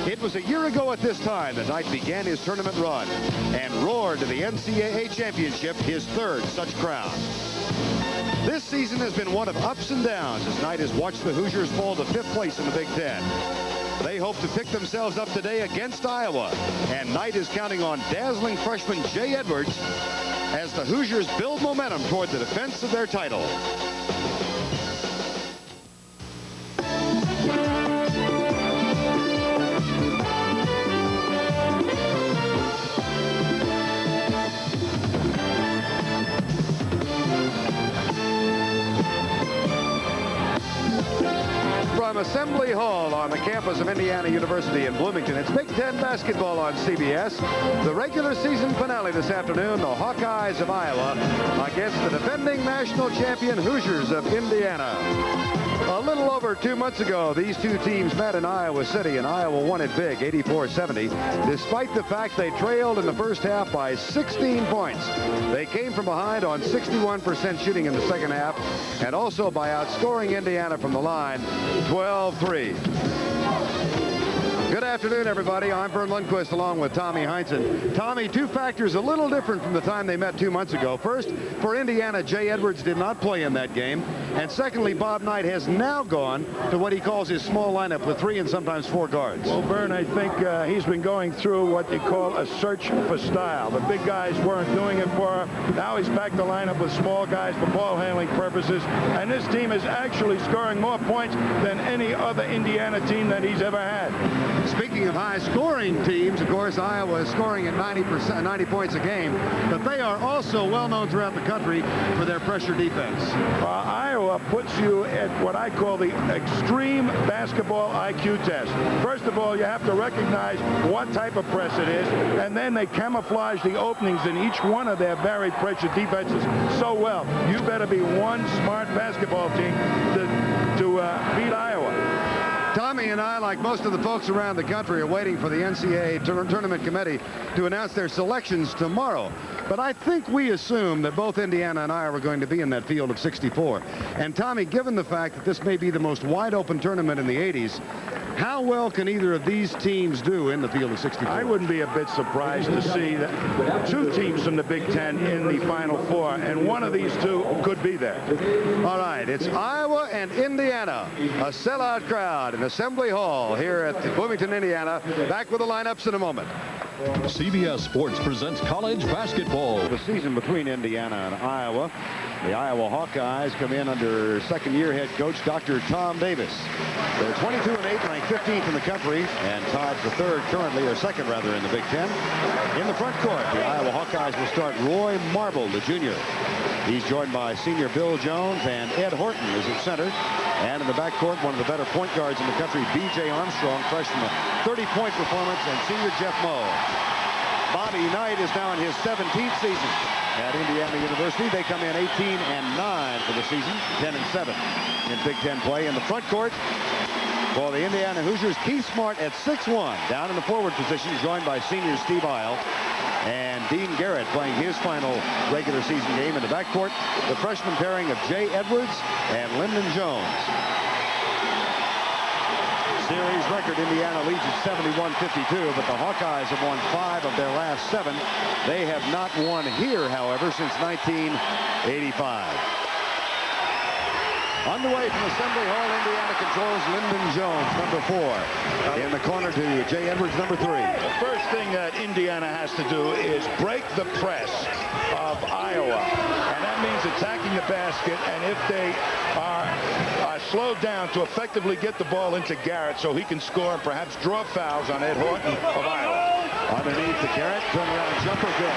It was a year ago at this time that Knight began his tournament run and roared to the NCAA championship, his third such crown. This season has been one of ups and downs as Knight has watched the Hoosiers fall to 5th place in the Big Ten. They hope to pick themselves up today against Iowa, and Knight is counting on dazzling freshman Jay Edwards as the Hoosiers build momentum toward the defense of their title. From Assembly Hall on the campus of Indiana University in Bloomington, it's Big Ten basketball on CBS. The regular season finale this afternoon, the Hawkeyes of Iowa against the defending national champion Hoosiers of Indiana. A little over 2 months ago, these two teams met in Iowa City, and Iowa won it big, 84-70, despite the fact they trailed in the first half by 16 points. They came from behind on 61% shooting in the second half, and also by outscoring Indiana from the line 12-3. Good afternoon, everybody. I'm Vern Lundquist along with Tommy Heinsohn. Tommy, two factors a little different from the time they met 2 months ago. First, for Indiana, Jay Edwards did not play in that game. And secondly, Bob Knight has now gone to what he calls his small lineup with 3 and sometimes 4 guards. Well, Vern, I think he's been going through what they call a search for style. The big guys weren't doing it for him. Now he's back to line up with small guys for ball handling purposes. And this team is actually scoring more points than any other Indiana team that he's ever had. Speaking of high-scoring teams, of course, Iowa is scoring at 90 points a game, but they are also well-known throughout the country for their pressure defense. Iowa puts you at what I call the extreme basketball IQ test. First of all, you have to recognize what type of press it is, and then they camouflage the openings in each one of their varied pressure defenses so well. You better be one smart basketball team to beat Iowa. Tommy and I, like most of the folks around the country, are waiting for the NCAA tournament committee to announce their selections tomorrow. But I think we assume that both Indiana and Iowa are going to be in that field of 64. And Tommy, given the fact that this may be the most wide-open tournament in the 80s, how well can either of these teams do in the field of 64? I wouldn't be a bit surprised to see that 2 teams from the Big Ten in the Final Four, and one of these 2 could be there. All right, it's Iowa and Indiana. A sellout crowd in Assembly Hall here at Bloomington, Indiana. Back with the lineups in a moment. CBS Sports presents college basketball. The season between Indiana and Iowa. The Iowa Hawkeyes come in under second-year head coach Dr. Tom Davis. They're 22-8, ranked 15th in the country, and tied for second in the Big Ten. In the front court, the Iowa Hawkeyes will start Roy Marble, the junior. He's joined by senior Bill Jones, and Ed Horton is at center. And in the backcourt, one of the better point guards in the country, B.J. Armstrong, freshman, a 30-point performance, and senior Jeff Moe. Bobby Knight is now in his 17th season at Indiana University. They come in 18-9 for the season, 10-7 in Big Ten play. In the front court for the Indiana Hoosiers, Keith Smart at 6'1", down in the forward position, joined by senior Steve Alford. And Dean Garrett playing his final regular season game in the backcourt. The freshman pairing of Jay Edwards and Lyndon Jones. Series record, Indiana leads at 71-52, but the Hawkeyes have won 5 of their last 7. They have not won here, however, since 1985. Underway from Assembly Hall, Indiana controls Lyndon Jones, number 4. In the corner to Jay Edwards, number 3. The first thing that Indiana has to do is break the press of Iowa. And that means attacking the basket. And if they are slowed down, to effectively get the ball into Garrett so he can score and perhaps draw fouls on Ed Horton of Iowa. Underneath to Garrett, turnaround jumper, good.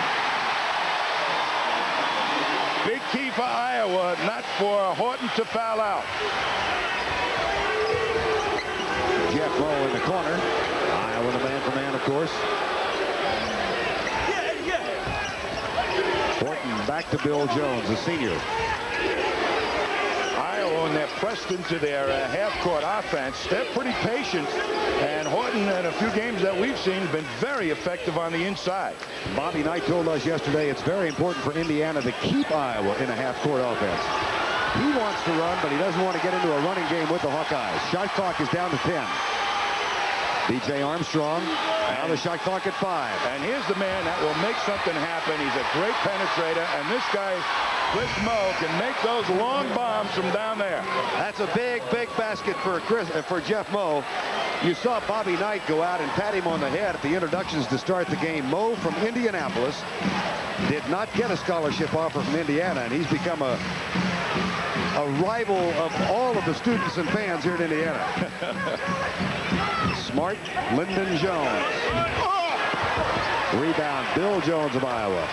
Big key for Iowa, not for Horton to foul out. Jeff Moe in the corner. Iowa the man-for-man, of course. Horton back to Bill Jones, the senior. Iowa, when they're pressed into their half-court offense, they're pretty patient. And Horton, in a few games that we've seen, has been very effective on the inside. Bobby Knight told us yesterday it's very important for Indiana to keep Iowa in a half-court offense. He wants to run, but he doesn't want to get into a running game with the Hawkeyes. Shot clock is down to 10. B.J. Armstrong. Now the shot clock at 5. And here's the man that will make something happen. He's a great penetrator, and this guy, Chris Moe, can make those long bombs from down there. That's a big basket for Jeff Moe. You saw Bobby Knight go out and pat him on the head at the introductions to start the game. Moe from Indianapolis did not get a scholarship offer from Indiana, and he's become a rival of all of the students and fans here in Indiana. Smart, Lyndon Jones. Rebound, Bill Jones of Iowa.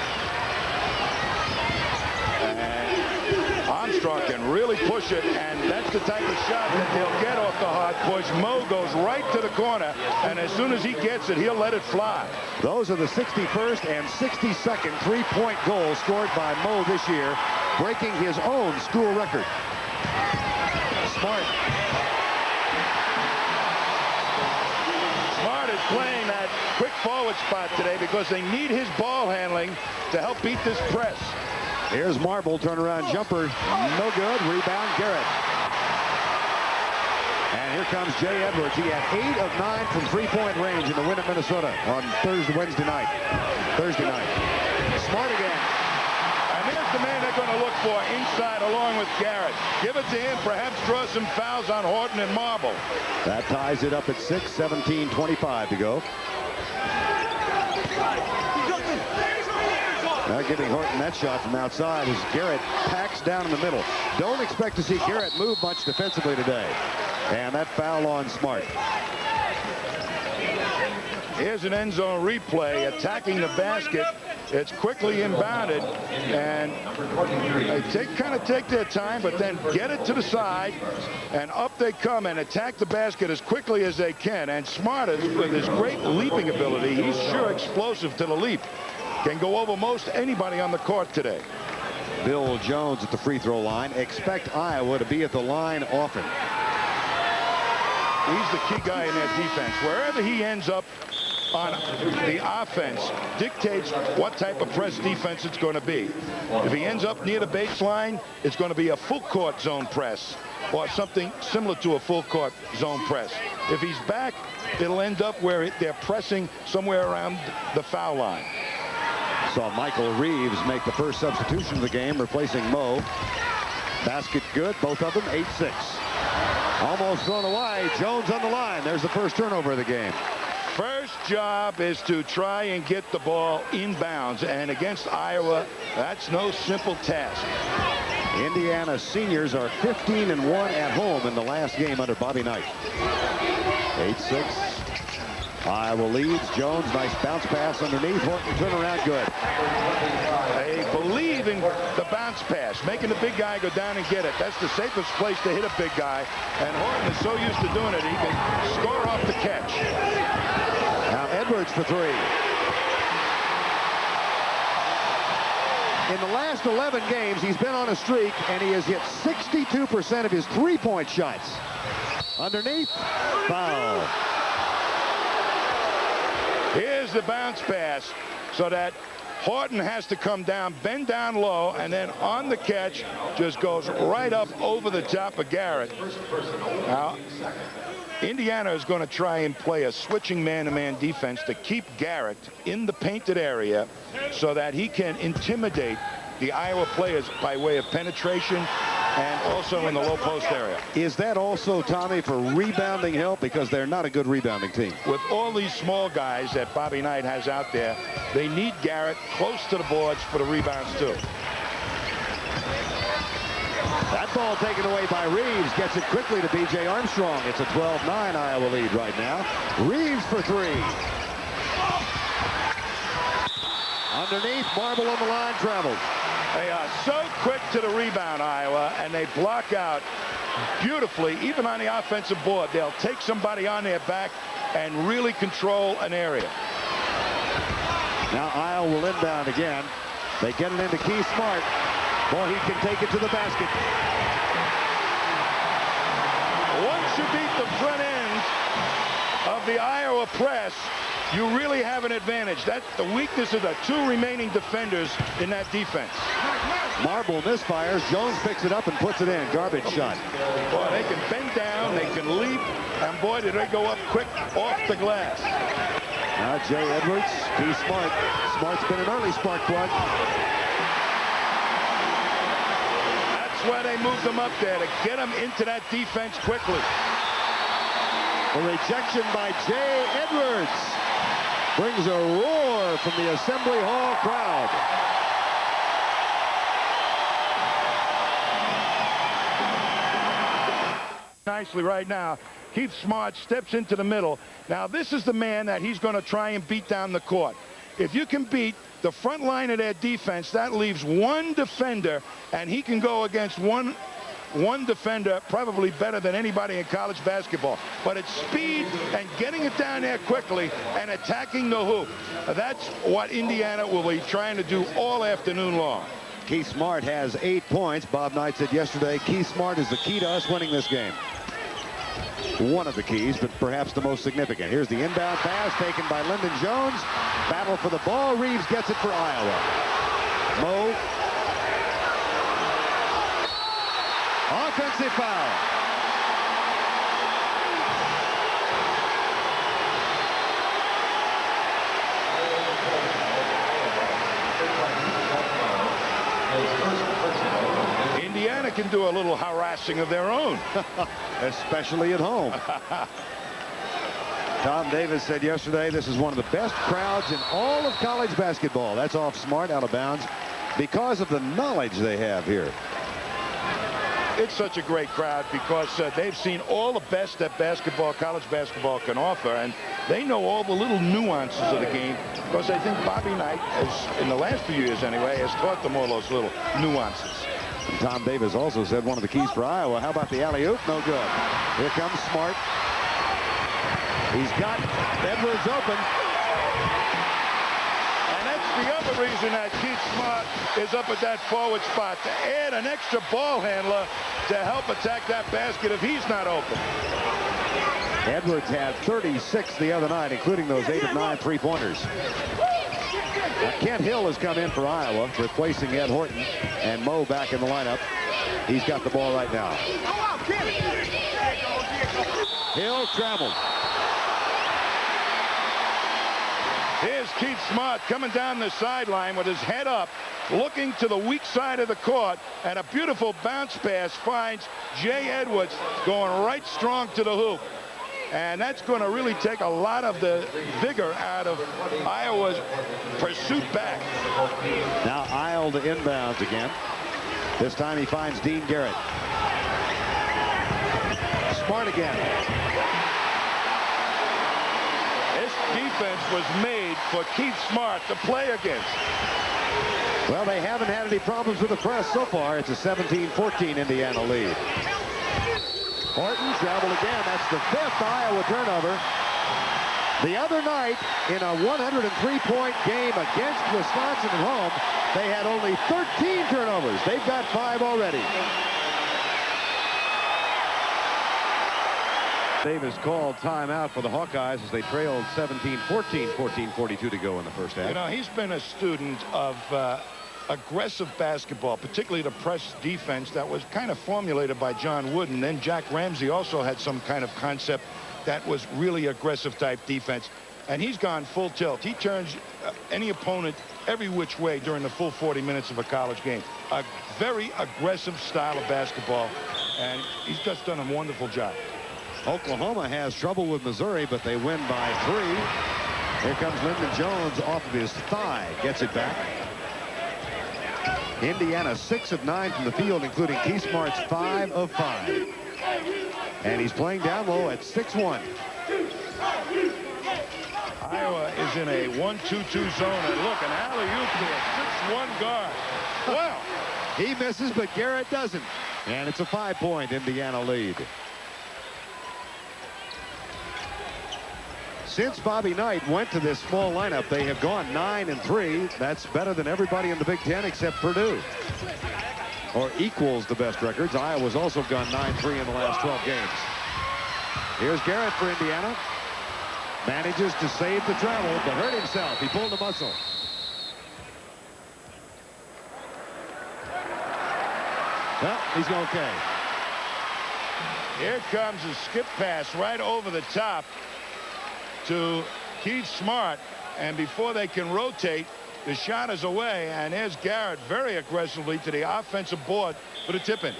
And Armstrong can really push it, and that's the type of shot that he'll get off the hard push. Moe goes right to the corner, and as soon as he gets it, he'll let it fly. Those are the 61st and 62nd three-point goals scored by Moe this year, breaking his own school record. Smart. Smart is playing that quick forward spot today because they need his ball handling to help beat this press. Here's Marble, turnaround jumper, no good. Rebound, Garrett. And here comes Jay Edwards. He had 8 of 9 from three-point range in the win at Minnesota on Thursday night. Smart again. And there's the man they're going to look for inside along with Garrett. Give it to him, perhaps draw some fouls on Horton and Marble. That ties it up at 6, 17:25 to go. Now giving Horton that shot from outside as Garrett packs down in the middle. Don't expect to see Garrett move much defensively today. And that foul on Smart. Here's an end zone replay attacking the basket. It's quickly inbounded, and they kind of take their time, but then get it to the side, and up they come and attack the basket as quickly as they can. And Smart, with his great leaping ability, he's sure explosive to the leap. Can go over most anybody on the court today. Bill Jones at the free throw line. Expect Iowa to be at the line often. He's the key guy in that defense. Wherever he ends up on the offense dictates what type of press defense it's going to be. If he ends up near the baseline, it's going to be a full court zone press or something similar to a full court zone press. If he's back, it'll end up where they're pressing somewhere around the foul line. Saw Michael Reeves make the first substitution of the game, replacing Moe. Basket good, both of them, 8-6. Almost thrown away. Jones on the line. There's the first turnover of the game. First job is to try and get the ball inbounds, and against Iowa, that's no simple task. Indiana seniors are 15-1 at home in the last game under Bobby Knight. 8-6. Iowa leads. Jones, nice bounce pass underneath. Horton turnaround, good. They believe in the bounce pass, making the big guy go down and get it. That's the safest place to hit a big guy, and Horton is so used to doing it, he can score off the catch. Now Edwards for 3. In the last 11 games, he's been on a streak, and he has hit 62% of his three-point shots. Underneath, foul. Here's the bounce pass so that Horton has to come down, bend down low, and then on the catch just goes right up over the top of Garrett. Now, Indiana is going to try and play a switching man-to-man defense to keep Garrett in the painted area so that he can intimidate the Iowa players by way of penetration and also in the low post area. Is that also, Tommy, for rebounding help? Because they're not a good rebounding team. With all these small guys that Bobby Knight has out there, they need Garrett close to the boards for the rebounds, too. That ball taken away by Reeves. Gets it quickly to B.J. Armstrong. It's a 12-9 Iowa lead right now. Reeves for 3. Underneath, Marble on the line, travels. They are so quick to the rebound, Iowa, and they block out beautifully, even on the offensive board. They'll take somebody on their back and really control an area. Now Iowa will inbound again. They get it into Keith Smart. Boy, he can take it to the basket. Once you beat the front end of the Iowa press, you really have an advantage. That's the weakness of the two remaining defenders in that defense. Marble misfires. Jones picks it up and puts it in. Garbage shot. Boy, they can bend down, they can leap, and boy, did they go up quick off the glass. Now Jay Edwards, he's smart. Smart's been an early spark plug. That's why they moved him up there, to get him into that defense quickly. The rejection by Jay Edwards brings a roar from the Assembly Hall crowd. Nicely right now. Keith Smart steps into the middle. Now this is the man that he's going to try and beat down the court. If you can beat the front line of their defense, that leaves one defender, and he can go against one defender probably better than anybody in college basketball. But it's speed and getting it down there quickly and attacking the hoop. That's what Indiana will be trying to do all afternoon long. Keith Smart has 8 points. Bob Knight said yesterday, Keith Smart is the key to us winning this game. One of the keys, but perhaps the most significant. Here's the inbound pass taken by Lyndon Jones. Battle for the ball. Reeves gets it for Iowa. Moe. Offensive foul. Indiana can do a little harassing of their own. Especially at home. Tom Davis said yesterday this is one of the best crowds in all of college basketball. That's off Smart, out of bounds, because of the knowledge they have here. It's such a great crowd because they've seen all the best that college basketball can offer, and they know all the little nuances of the game, because I think Bobby Knight, in the last few years anyway, has taught them all those little nuances. Tom Davis also said one of the keys for Iowa. How about the alley-oop? No good. Here comes Smart. He's got Edwards open. And that's the other reason that Keith Smart is up at that forward spot, to add an extra ball handler to help attack that basket if he's not open. Edwards had 36 the other night, including those 8 of 9 three-pointers. Kent Hill has come in for Iowa, replacing Ed Horton, and Moe back in the lineup. He's got the ball right now. Hill traveled. Here's Keith Smart coming down the sideline with his head up, looking to the weak side of the court, and a beautiful bounce pass finds Jay Edwards going right strong to the hoop. And that's going to really take a lot of the vigor out of Iowa's pursuit back. Now Isle to inbounds again. This time he finds Dean Garrett. Smart again. This defense was made for Keith Smart to play against. Well, they haven't had any problems with the press so far. It's a 17-14 Indiana lead. Horton traveled again. That's the 5th Iowa turnover. The other night, in a 103-point game against Wisconsin at home, they had only 13 turnovers. They've got 5 already. Davis called timeout for the Hawkeyes as they trailed 17-14, 14:42 to go in the first half. You know, he's been a student of aggressive basketball, particularly the press defense that was kind of formulated by John Wooden. Then Jack Ramsey also had some kind of concept that was really aggressive type defense, and he's gone full tilt. He turns any opponent every which way during the full 40 minutes of a college game. A very aggressive style of basketball, and he's just done a wonderful job. Oklahoma has trouble with Missouri, but they win by 3. Here comes Lyndon Jones off of his thigh, gets it back. Indiana 6 of 9 from the field, including Keith Smart's 5 of 5. And he's playing down low at 6-1. Iowa is in a 1-2-2 zone, and look, an alley-oop to a 6-1 guard. Wow. He misses, but Garrett doesn't. And it's a 5-point Indiana lead. Since Bobby Knight went to this small lineup, they have gone 9-3. That's better than everybody in the Big Ten except Purdue, or equals the best records. Iowa's also gone 9-3 in the last 12 games. Here's Garrett for Indiana. Manages to save the travel, but hurt himself. He pulled a muscle. Well, he's okay. Here comes a skip pass right over the top to Keith Smart. And before they can rotate, the shot is away. And there's Garrett very aggressively to the offensive board for the tip-in.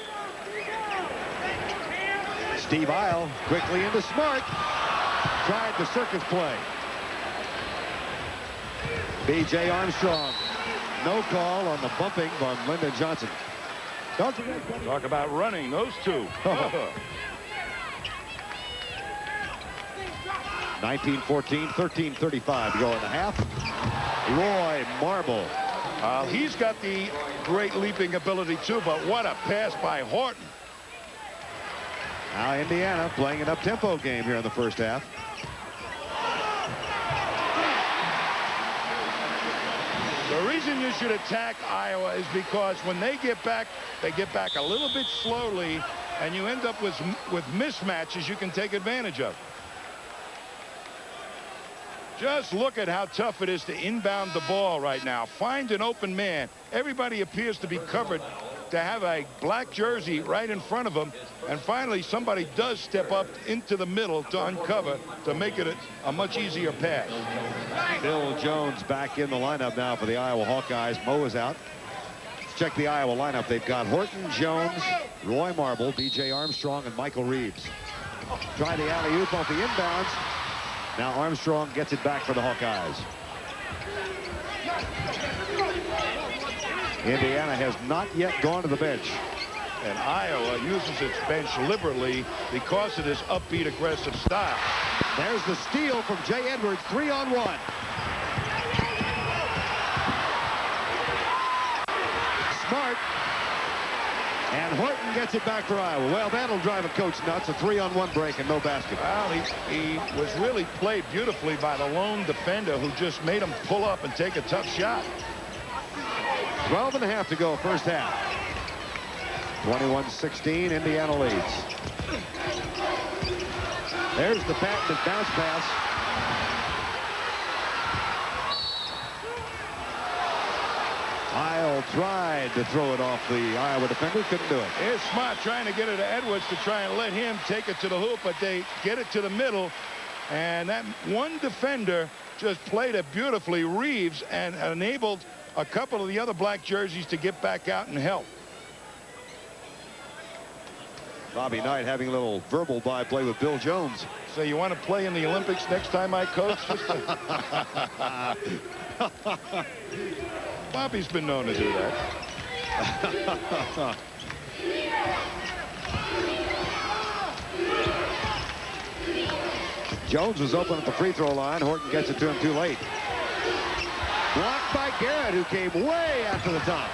Steve Isle quickly into Smart. Tried the circus play. B.J. Armstrong. No call on the bumping from Lyndon Johnson. Don't forget. Talk about running, those two. 19-14, 13-35 to go in the half. Roy Marble. He's got the great leaping ability too, but what a pass by Horton. Now Indiana playing an up-tempo game here in the first half. The reason you should attack Iowa is because when they get back a little bit slowly, and you end up with mismatches you can take advantage of. Just look at how tough it is to inbound the ball right now. Find an open man. Everybody appears to be covered, to have a black jersey right in front of them, and finally somebody does step up into the middle to uncover, to make it a much easier pass. Bill Jones back in the lineup now for the Iowa Hawkeyes. Mo is out. Let's check the Iowa lineup. They've got Horton, Jones, Roy Marble, B.J. Armstrong, and Michael Reeves. Try the alley-oop off the inbounds. Now Armstrong gets it back for the Hawkeyes. Indiana has not yet gone to the bench. And Iowa uses its bench liberally because of this upbeat, aggressive style. There's the steal from Jay Edwards, 3-on-1. Smart. And Horton gets it back for Iowa. Well, that'll drive a coach nuts. A 3-on-1 break and no basket. Well, he was really played beautifully by the lone defender who just made him pull up and take a tough shot. 12.5 to go first half. 21-16, Indiana leads. There's the patented bounce pass. Isle tried to throw it off the Iowa defender, couldn't do it. Here's Smart trying to get it to Edwards to try and let him take it to the hoop, but they get it to the middle, and that one defender just played it beautifully, Reeves, and enabled a couple of the other black jerseys to get back out and help. Bobby Knight having a little verbal by-play with Bill Jones. So you want to play in the Olympics next time I coach? Bobby's been known to do that. Jones was open at the free throw line. Horton gets it to him too late. Blocked by Garrett, who came way after the top.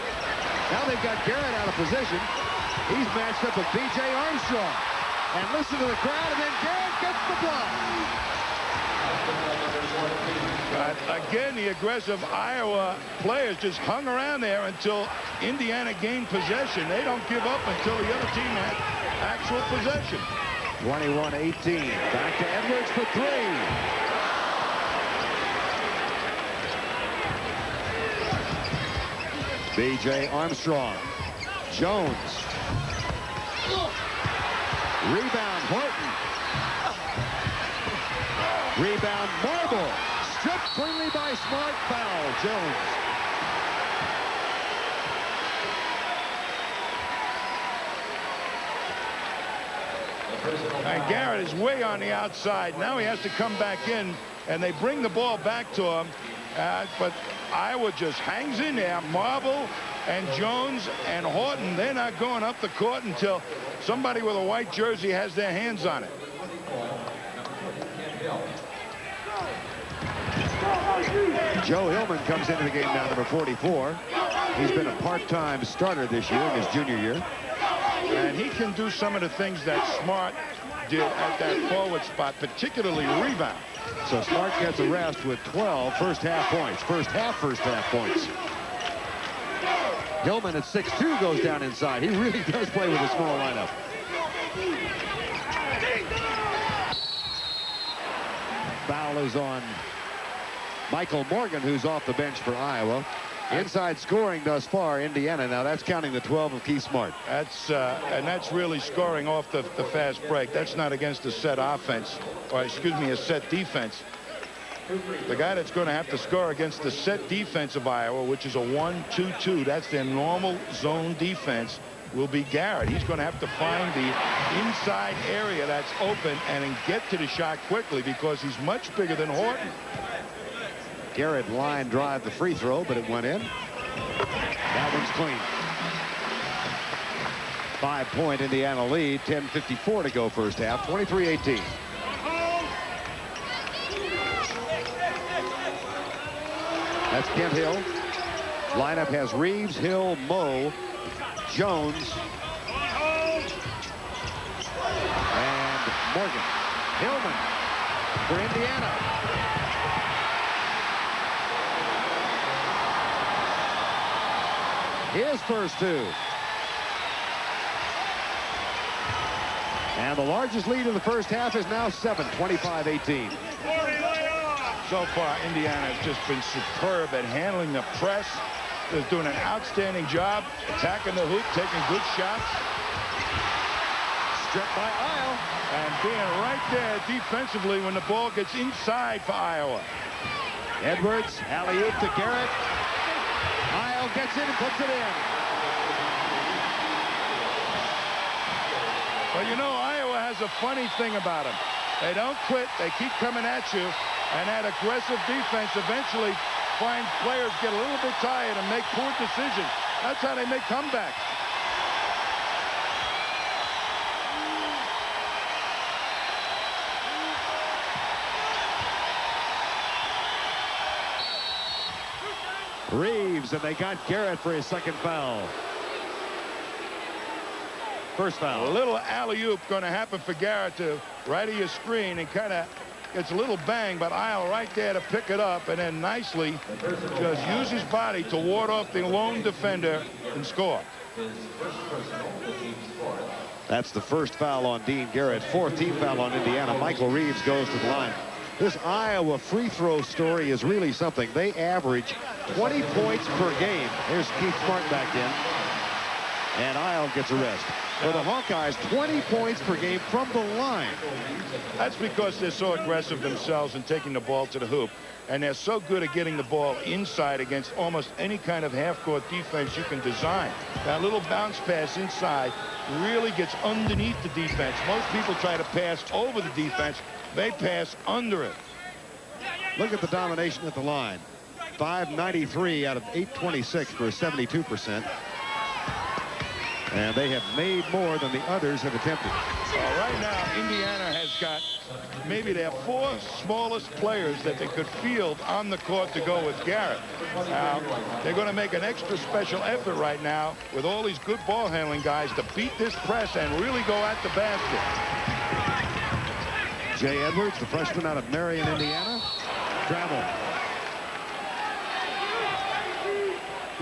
Now they've got Garrett out of position. He's matched up with B.J. Armstrong. And listen to the crowd, and then Garrett gets the block. Again, the aggressive Iowa players just hung around there until Indiana gained possession. They don't give up until the other team had actual possession. 21-18. Back to Edwards for three. B.J. Armstrong. Jones. Rebound, Horton. Rebound, Marble. Stripped cleanly by Smart. Foul, Jones. And Garrett is way on the outside. Now he has to come back in, and they bring the ball back to him. But Iowa just hangs in there. Marble and Jones and Horton, they're not going up the court until somebody with a white jersey has their hands on it. Joe Hillman comes into the game now, number 44. He's been a part-time starter this year in his junior year. And he can do some of the things that Smart did at that forward spot, particularly rebound. So Smart gets a rest with 12 first half points. First half points. Hillman at 6'2" goes down inside. He really does play with a small lineup. Foul is on Michael Morgan, who's off the bench for Iowa. Inside scoring thus far, Indiana. Now that's counting the 12 of Keith Smart. And that's really scoring off the fast break. That's not against a set offense, or excuse me, a set defense. The guy that's going to have to score against the set defense of Iowa, which is a 1-2-2, that's their normal zone defense, will be Garrett. He's going to have to find the inside area that's open and get to the shot quickly because he's much bigger than Horton. Garrett line drive the free throw, but it went in. That one's clean. 5-point Indiana lead. 10:54 to go first half. 23-18. That's Kent Hill. Lineup has Reeves, Hill, Moe, Jones, and Morgan. Hillman for Indiana. His first two. And the largest lead in the first half is now 7, 25-18. So far, Indiana has just been superb at handling the press. They're doing an outstanding job attacking the hoop, taking good shots. Stripped by Iowa. And being right there defensively when the ball gets inside for Iowa. Edwards, alley-oop to Garrett. Iowa gets it and puts it in. Well, you know, Iowa has a funny thing about them. They don't quit. They keep coming at you. And that aggressive defense eventually finds players get a little bit tired and make poor decisions. That's how they make comebacks. Reeves, and they got Garrett for his second foul. First foul. A little alley-oop going to happen for Garrett to right of your screen and kind of gets a little bang, but Isle right there to pick it up and then nicely just use his body to ward off the lone defender and score. That's the first foul on Dean Garrett. Fourth team foul on Indiana. Michael Reeves goes to the line. This Iowa free throw story is really something. They average 20 points per game. Here's Keith Smart back in. And Isle gets a rest. For the Hawkeyes, 20 points per game from the line. That's because they're so aggressive themselves in taking the ball to the hoop. And they're so good at getting the ball inside against almost any kind of half-court defense you can design. That little bounce pass inside really gets underneath the defense. Most people try to pass over the defense. They pass under it. Look at the domination at the line. 593 out of 826 for a 72%. And they have made more than the others have attempted. Right now, Indiana has got maybe their 4 smallest players that they could field on the court to go with Garrett. Now, they're going to make an extra special effort right now with all these good ball handling guys to beat this press and really go at the basket. Jay Edwards, the freshman out of Marion, Indiana. Travel.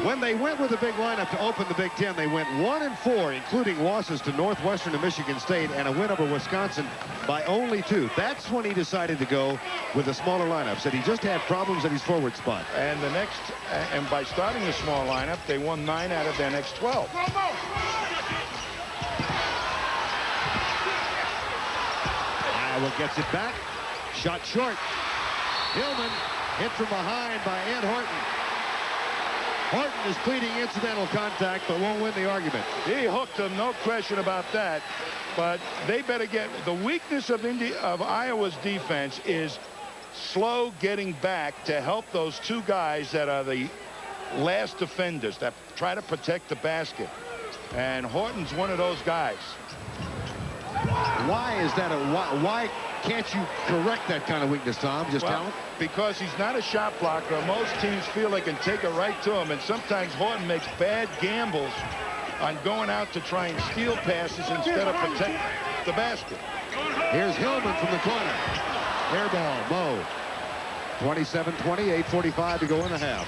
When they went with the big lineup to open the Big Ten, they went 1-4, including losses to Northwestern and Michigan State and a win over Wisconsin by only 2. That's when he decided to go with a smaller lineup. Said he just had problems at his forward spot. And the next, and by starting the small lineup, they won 9 out of their next 12. Iowa gets it back. Shot short. Hillman hit from behind by Ed Horton. Horton is pleading incidental contact, but won't win the argument. He hooked him, no question about that. But they better get the weakness of Iowa's defense is slow getting back to help those 2 guys that are the last defenders that try to protect the basket. And Horton's one of those guys. Why is that why can't you correct that kind of weakness, Tom? Just talent? Because he's not a shot blocker. Most teams feel they can take it right to him, and sometimes Horton makes bad gambles on going out to try and steal passes instead of protect the basket. Here's Hillman from the corner. Air ball, Moe. 27-20, 8:45 to go in the half.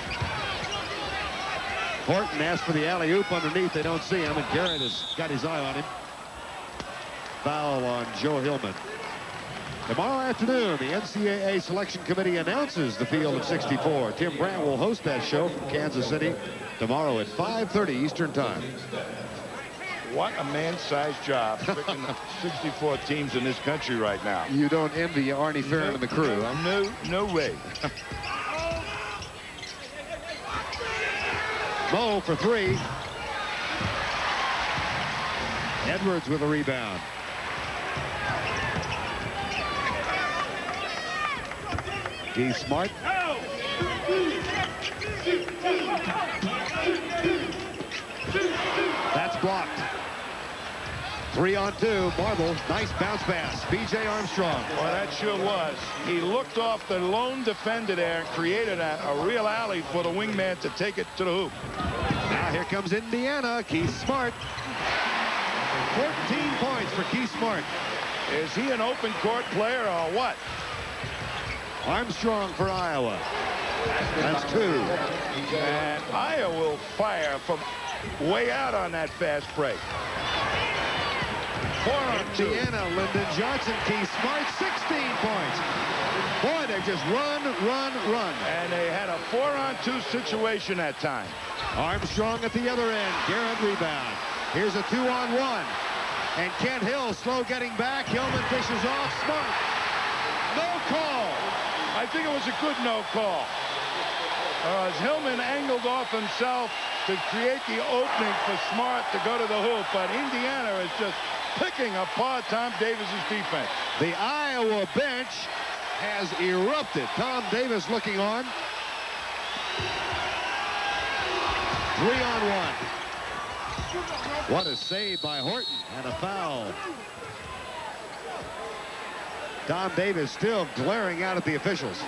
Horton asked for the alley-oop underneath. They don't see him, and Garrett has got his eye on him. Foul on Joe Hillman. Tomorrow afternoon, the NCAA Selection Committee announces the field of 64. Tim Brandt will host that show from Kansas City tomorrow at 5:30 Eastern Time. What a man-sized job picking the 64 teams in this country right now. You don't envy Arnie Farron and the crew, huh? No way. Mo for three. Edwards with a rebound. Keith Smart. That's blocked. 3-on-2. Marble. Nice bounce pass. B.J. Armstrong. Well, that sure was. He looked off the lone defender there and created a real alley for the wingman to take it to the hoop. Now here comes Indiana. Keith Smart. 14 points for Keith Smart. Is he an open court player or what? Armstrong for Iowa. That's two. And Iowa will fire from way out on that fast break. 4-on-2. Indiana, Lyndon Johnson, Keith Smart, 16 points. Boy, they just run. And they had a 4-on-2 situation that time. Armstrong at the other end. Garrett rebound. Here's a 2-on-1. And Kent Hill slow getting back. Hillman dishes off. Smart. No call. I think it was a good no call. As Hillman angled off himself to create the opening for Smart to go to the hoop. But Indiana is just picking apart Tom Davis's defense. The Iowa bench has erupted. Tom Davis looking on. 3-on-1. What a save by Horton and a foul. Tom Davis still glaring out at the officials.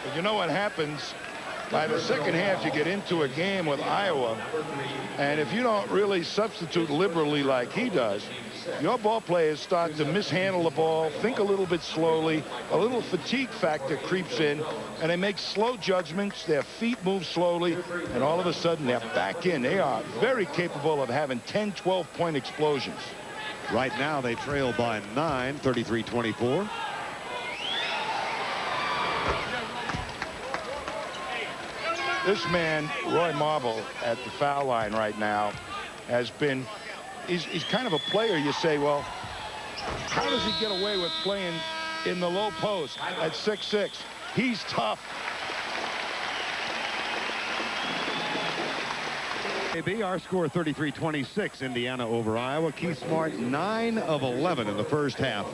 But you know what happens? By the second half, you get into a game with Iowa, and if you don't really substitute liberally like he does, your ball players start to mishandle the ball, think a little bit slowly, a little fatigue factor creeps in, and they make slow judgments, their feet move slowly, and all of a sudden they're back in. They are very capable of having 10, 12-point explosions. Right now they trail by 9, 33-24. This man, Roy Marble, at the foul line right now, has been, he's kind of a player. You say, well, how does he get away with playing in the low post at 6'6"? He's tough. Our score 33-26, Indiana over Iowa. Keith Smart 9 of 11 in the first half,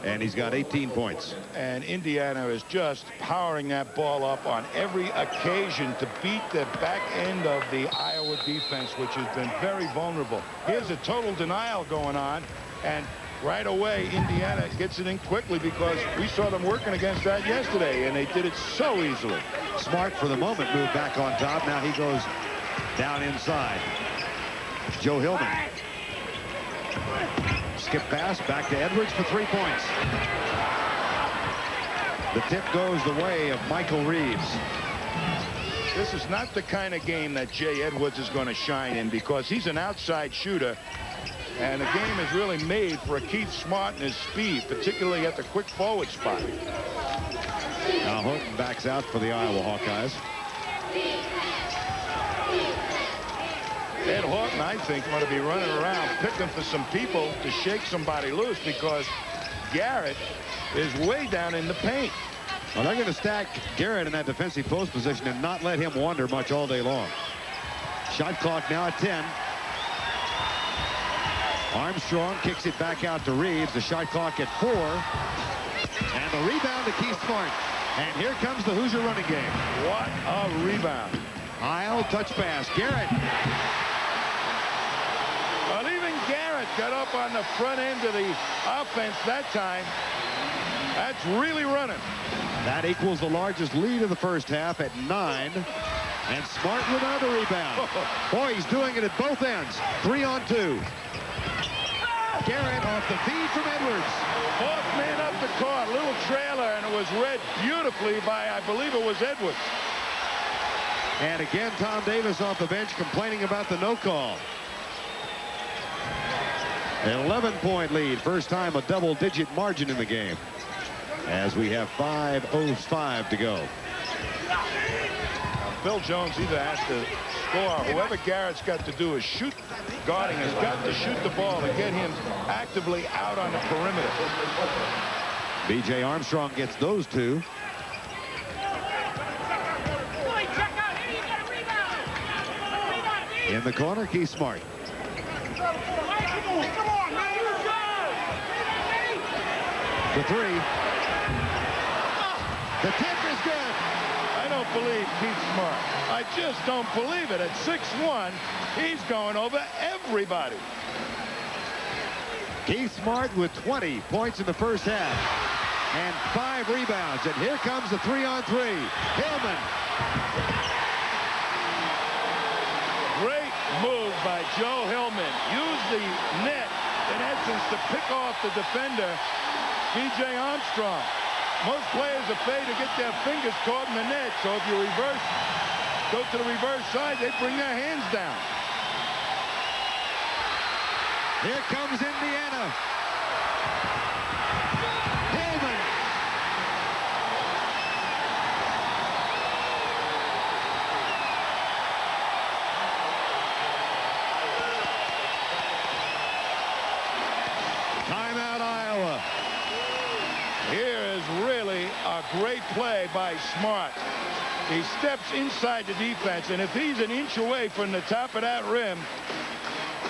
and he's got 18 points. And Indiana is just powering that ball up on every occasion to beat the back end of the Iowa defense, which has been very vulnerable. Here's a total denial going on, and right away Indiana gets it in quickly because we saw them working against that yesterday, and they did it so easily. Smart for the moment moved back on top. Now he goes down inside. Joe Hillman. Skip pass back to Edwards for 3 points. The tip goes the way of Michael Reeves. This is not the kind of game that Jay Edwards is going to shine in because he's an outside shooter, and the game is really made for a Keith Smart and his speed, particularly at the quick forward spot. Now Horton backs out for the Iowa Hawkeyes. Ed Horton, I think, ought to be running around picking for some people to shake somebody loose because Garrett is way down in the paint. Well, they're going to stack Garrett in that defensive post position and not let him wander much all day long. Shot clock now at 10. Armstrong kicks it back out to Reeves. The shot clock at 4. And the rebound to Keith Smart. And here comes the Hoosier running game. What a rebound. Isle touch pass. Garrett. Well, even Garrett got up on the front end of the offense that time. That's really running. That equals the largest lead of the first half at 9. And Smart with another rebound. Boy, he's doing it at both ends. 3-on-2. Garrett off the feed from Edwards. Fourth man up the court. Little trailer, and it was read beautifully by, I believe it was Edwards. And again, Tom Davis off the bench complaining about the no call. An 11-point lead. First time a double-digit margin in the game. As we have 5:05 to go. Phil Jones either has to score. Whoever Garrett's got to do is shoot. Guarding has got to shoot the ball to get him actively out on the perimeter. B.J. Armstrong gets those two. In the corner, Keith Smart. The three. The tip is good. I don't believe Keith Smart. I just don't believe it. At 6'1", he's going over everybody. Keith Smart with 20 points in the first half and 5 rebounds. And here comes the 3-on-3. Hillman. Great move by Joe Hillman. Use the net, in essence, to pick off the defender, B.J. Armstrong. Most players are afraid to get their fingers caught in the net, so if you reverse, go to the reverse side, they bring their hands down. Here comes Indiana. Hillman. Timeout, Iowa. Here is really a great play by Smart. He steps inside the defense, and if he's an inch away from the top of that rim,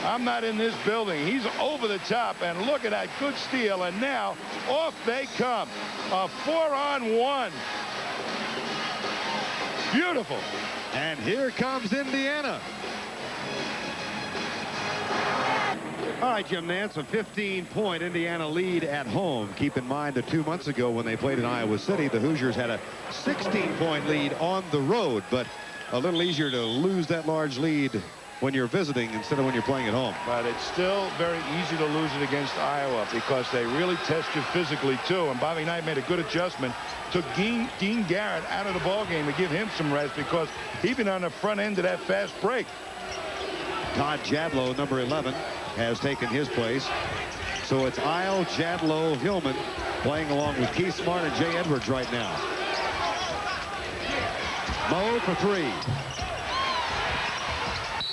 I'm not in this building. He's over the top, and look at that good steal, and now off they come. A 4-on-1. Beautiful. And here comes Indiana. All right, Jim Nance, a 15-point Indiana lead at home. Keep in mind that 2 months ago when they played in Iowa City, the Hoosiers had a 16-point lead on the road, but a little easier to lose that large lead when you're visiting instead of when you're playing at home. But it's still very easy to lose it against Iowa because they really test you physically, too. And Bobby Knight made a good adjustment. Took Dean Garrett out of the ballgame to give him some rest because he'd been on the front end of that fast break. Todd Jadlow, number 11, has taken his place. So it's Isle, Jadlow, Hillman playing along with Keith Smart and Jay Edwards right now. Mo for three.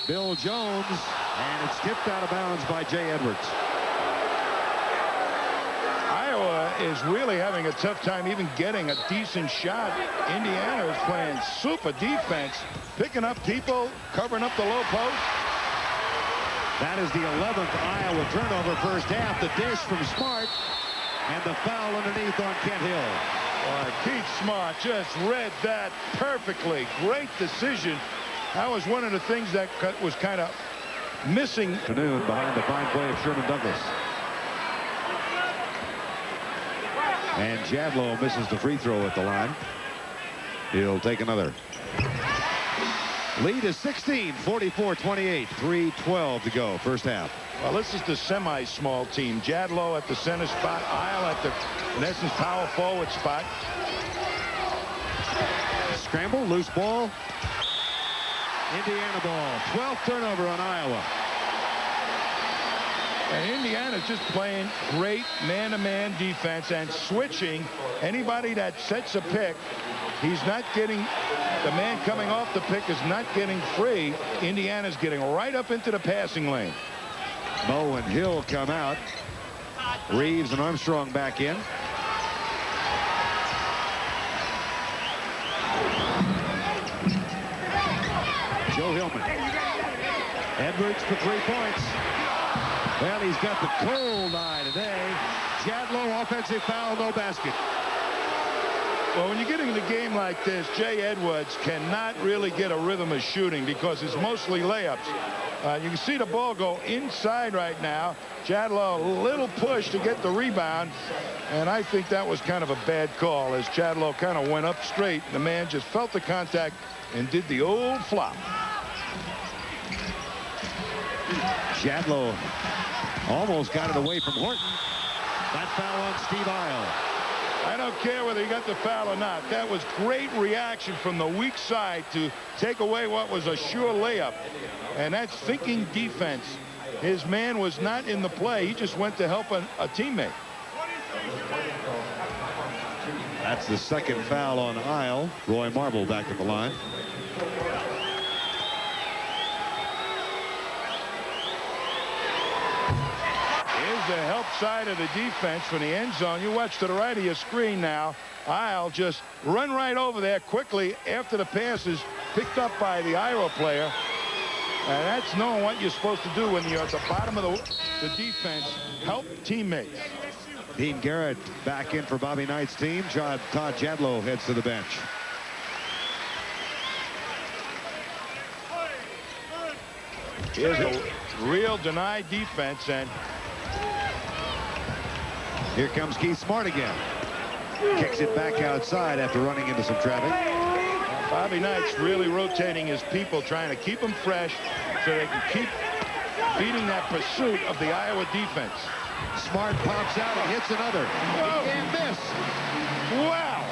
Bill Jones, and it's tipped out of bounds by Jay Edwards. Iowa is really having a tough time even getting a decent shot. Indiana is playing super defense, picking up people, covering up the low post. That is the 11th Iowa turnover first half. The dish from Smart, and the foul underneath on Kent Hill. Keith Smart just read that perfectly. Great decision. That was one of the things that was kind of missing. Afternoon behind the fine play of Sherman Douglas. And Jadlow misses the free throw at the line. He'll take another. Lead is 16, 44-28, 3:12 to go, first half. Well, this is the semi-small team. Jadlow at the center spot, Isle at the, in essence, power forward spot. Scramble, loose ball. Indiana ball. 12th turnover on Iowa. And Indiana's just playing great man-to-man defense and switching. Anybody that sets a pick, he's not getting, the man coming off the pick is not getting free. Indiana's getting right up into the passing lane. Mo and Hill come out. Reeves and Armstrong back in. Joe Hillman. Edwards for 3 points. Well, he's got the cold eye today. Jadlow, offensive foul, no basket. Well, when you get into a game like this, Jay Edwards cannot really get a rhythm of shooting because it's mostly layups. You can see the ball go inside right now. Jadlow, a little push to get the rebound. And I think that was kind of a bad call as Jadlow kind of went up straight. The man just felt the contact and did the old flop. Jadlow almost got it away from Horton. That foul on Steve Isle. I don't care whether he got the foul or not. That was great reaction from the weak side to take away what was a sure layup. And that's thinking defense His man was not in the play. He just went to help a teammate. That's the second foul on Isle. Roy Marble back at the line. Here's the help side of the defense from the end zone. You watch to the right of your screen now. Isle just run right over there quickly after the pass is picked up by the Iowa player. And that's knowing what you're supposed to do when you're at the bottom of the defense. Help teammates. Dean Garrett back in for Bobby Knight's team. Todd Jadlow heads to the bench. Here's a real denied defense, and here comes Keith Smart again. Kicks it back outside after running into some traffic. Bobby Knight's really rotating his people, trying to keep them fresh so they can keep beating that pursuit of the Iowa defense. Smart pops out and hits another. He can't miss. Wow.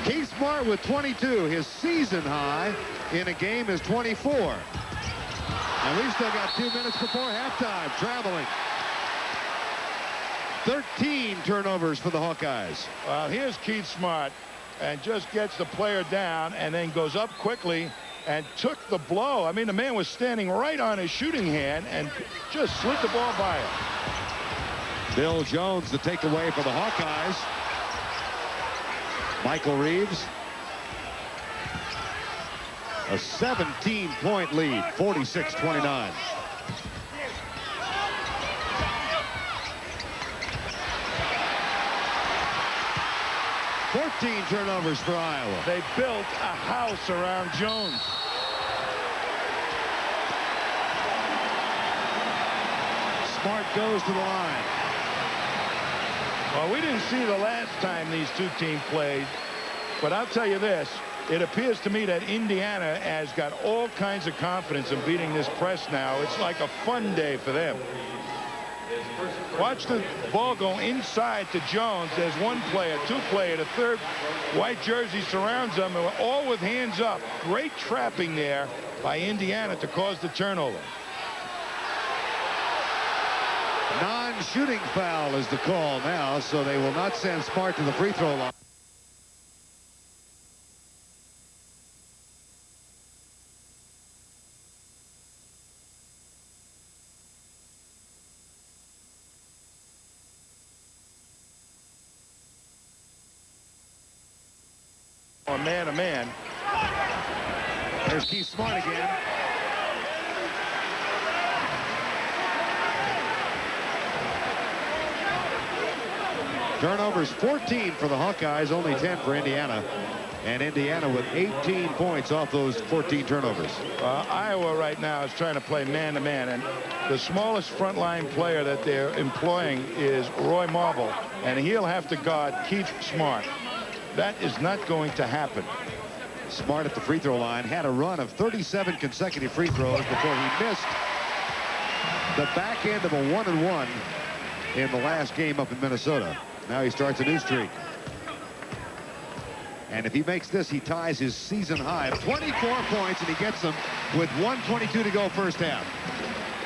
Keith Smart with 22. His season high in a game is 24. And we've still got 2 minutes before halftime. Traveling. 13 turnovers for the Hawkeyes. Well, here's Keith Smart, and just gets the player down and then goes up quickly and took the blow. I mean, the man was standing right on his shooting hand and just slid the ball by him. Bill Jones, the takeaway for the Hawkeyes. Michael Reeves. A 17-point lead, 46-29. Turnovers for Iowa. They built a house around Jones. Smart goes to the line. Well, we didn't see the last time these two teams played, but I'll tell you this. It appears to me that Indiana has got all kinds of confidence in beating this press now. It's like a fun day for them. Watch the ball go inside to Jones. There's one player, two player, the third white jersey surrounds them, and all with hands up. Great trapping there by Indiana to cause the turnover. Non-shooting foul is the call now, so they will not send Smart to the free throw line. Man-to-man. There's Keith Smart again. Turnovers 14 for the Hawkeyes, only 10 for Indiana. And Indiana with 18 points off those 14 turnovers. Iowa right now is trying to play man-to-man, and the smallest frontline player that they're employing is Roy Marble, and he'll have to guard Keith Smart. That is not going to happen. Smart at the free throw line had a run of 37 consecutive free throws before he missed the back end of a 1-and-1 in the last game up in Minnesota. Now he starts a new streak. And if he makes this, he ties his season high of 24 points, and he gets them with 1:22 to go first half.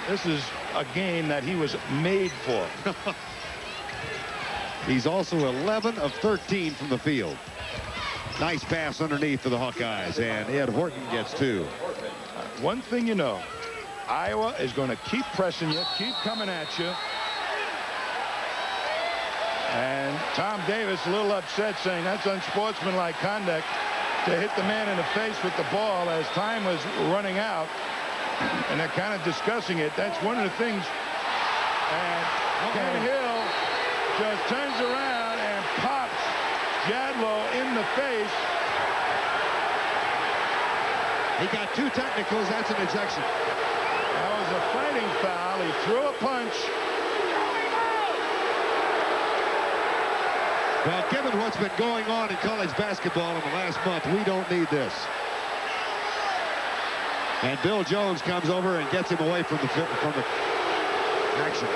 This is a game that he was made for. He's also 11 of 13 from the field. Nice pass underneath for the Hawkeyes, and Ed Horton gets 2. One thing you know, Iowa is going to keep pressing you, keep coming at you. And Tom Davis a little upset, saying that's unsportsmanlike conduct to hit the man in the face with the ball as time was running out. And they're kind of discussing it. That's one of the things. And Ken Hill just turns around and pops Jadlow in the face. He got 2 technicals. That's an ejection. That was a fighting foul. He threw a punch. Well, given what's been going on in college basketball in the last month, we don't need this. And Bill Jones comes over and gets him away from the action.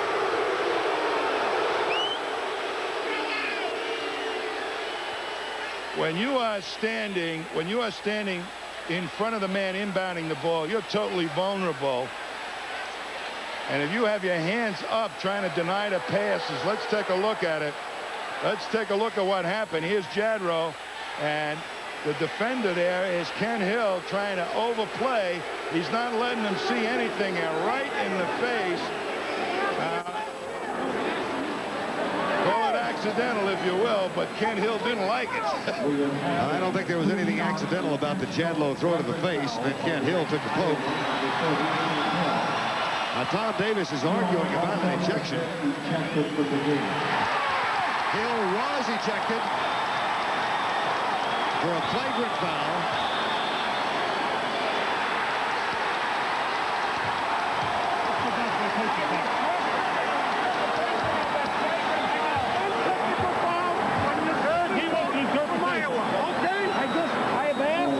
When you are standing in front of the man inbounding the ball, you're totally vulnerable. And if you have your hands up trying to deny the passes, let's take a look at it. Let's take a look at what happened. Here's Jadlow, and the defender there is Ken Hill trying to overplay. He's not letting them see anything, and right in the face. Call it accidental if you will, but Ken Hill didn't like it. I don't think there was anything accidental about the Jadlow throw to the face, and then Ken Hill took a poke. Now, Tom Davis is arguing about an ejection. Hill was ejected for a flagrant foul.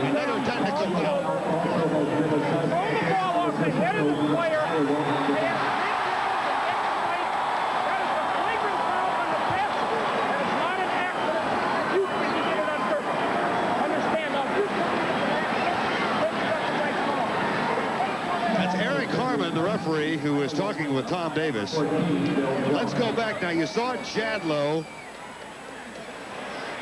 Another technical foul. The referee who is talking with Tom Davis. Let's go back now. You saw Jadlow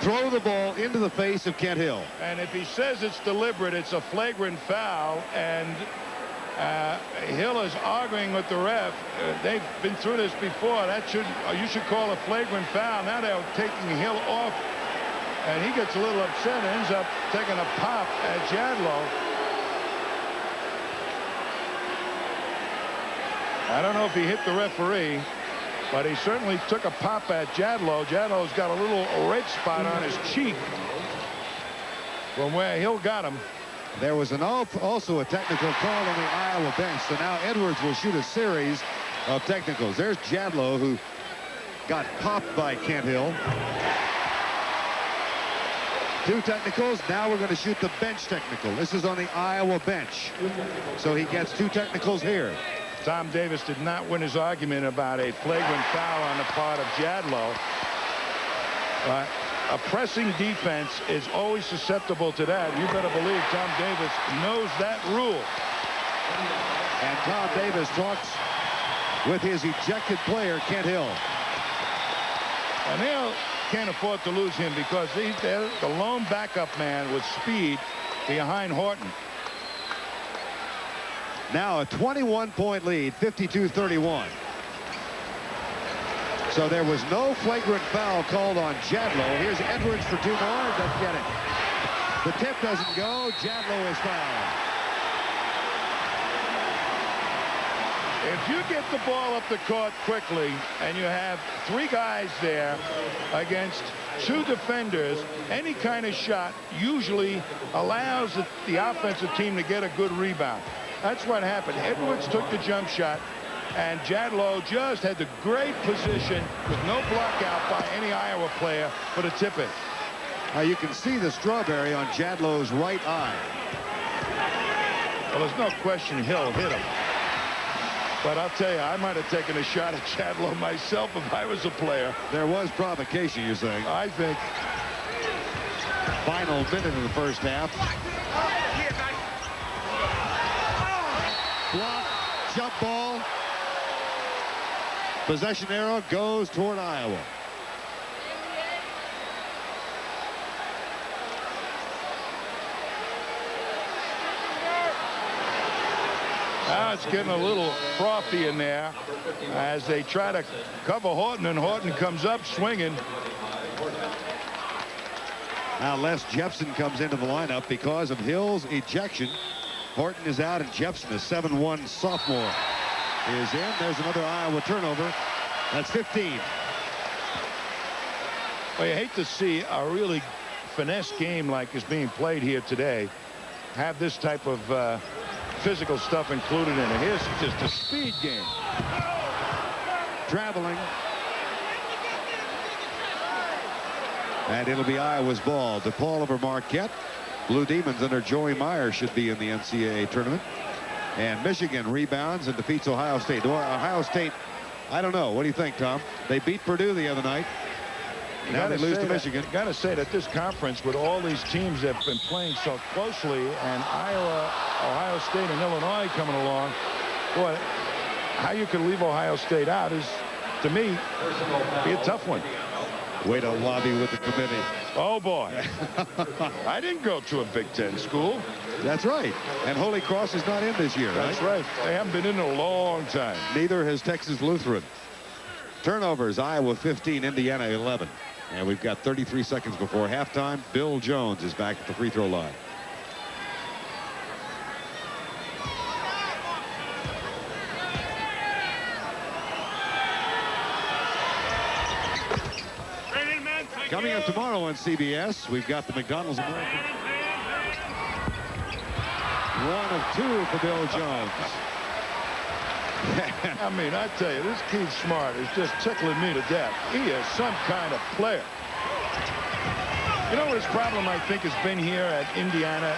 throw the ball into the face of Kent Hill. And if he says it's deliberate, it's a flagrant foul, and Hill is arguing with the ref. They've been through this before. You should call a flagrant foul. Now they're taking Hill off, and he gets a little upset and ends up taking a pop at Jadlow. I don't know if he hit the referee, but he certainly took a pop at Jadlow. Jadlow's got a little red spot on his cheek from where Hill got him. There was also a technical call on the Iowa bench, so now Edwards will shoot a series of technicals. There's Jadlow, who got popped by Kent Hill. 2 technicals. Now we're going to shoot the bench technical. This is on the Iowa bench, so he gets 2 technicals here. Tom Davis did not win his argument about a flagrant foul on the part of Jadlow. But a pressing defense is always susceptible to that. You better believe Tom Davis knows that rule. And Tom Davis talks with his ejected player, Kent Hill. And Hill can't afford to lose him because he's the lone backup man with speed behind Horton. Now a 21-point lead, 52-31. So there was no flagrant foul called on Jadlow. Here's Edwards for 2 more. Doesn't get it. The tip doesn't go. Jadlow is fouled. If you get the ball up the court quickly and you have 3 guys there against 2 defenders, any kind of shot usually allows the offensive team to get a good rebound. That's what happened. Edwards took the jump shot, and Jadlow just had the great position with no block out by any Iowa player for the tip in. Now you can see the strawberry on Jadlow's right eye. Well, there's no question Hill hit him. But I'll tell you, I might have taken a shot at Jadlow myself if I was a player. There was provocation, you're saying? I think. Final minute of the first half. Block, jump ball. Possession arrow goes toward Iowa. Now it's getting a little frothy in there as they try to cover Horton, and Horton comes up swinging. Now Les Jepson comes into the lineup because of Hill's ejection. Horton is out, and Jepson, a 7'1" sophomore, is in. There's another Iowa turnover. That's 15. Well, you hate to see a really finesse game like is being played here today have this type of physical stuff included in it. Here's just a speed game. Traveling. And it'll be Iowa's ball. DePaul over Marquette. Blue Demons under Joey Meyer should be in the NCAA tournament. And Michigan rebounds and defeats Ohio State. Ohio State, I don't know. What do you think, Tom? They beat Purdue the other night. Now they lose to Michigan. Got to say that this conference, with all these teams that have been playing so closely, and Iowa, Ohio State, and Illinois coming along, boy, how you can leave Ohio State out is, to me, be a tough one. Way to lobby with the committee. Oh, boy. I didn't go to a Big Ten school. That's right. And Holy Cross is not in this year, right? That's right. They haven't been in a long time. Neither has Texas Lutheran. Turnovers, Iowa 15, Indiana 11. And we've got 33 seconds before halftime. Bill Jones is back at the free throw line. Coming up tomorrow on CBS, we've got the McDonald's American. 1 of 2 for Bill Jones. I mean, I tell you, this Keith Smart is just tickling me to death. He is some kind of player. You know what his problem, I think, has been here at Indiana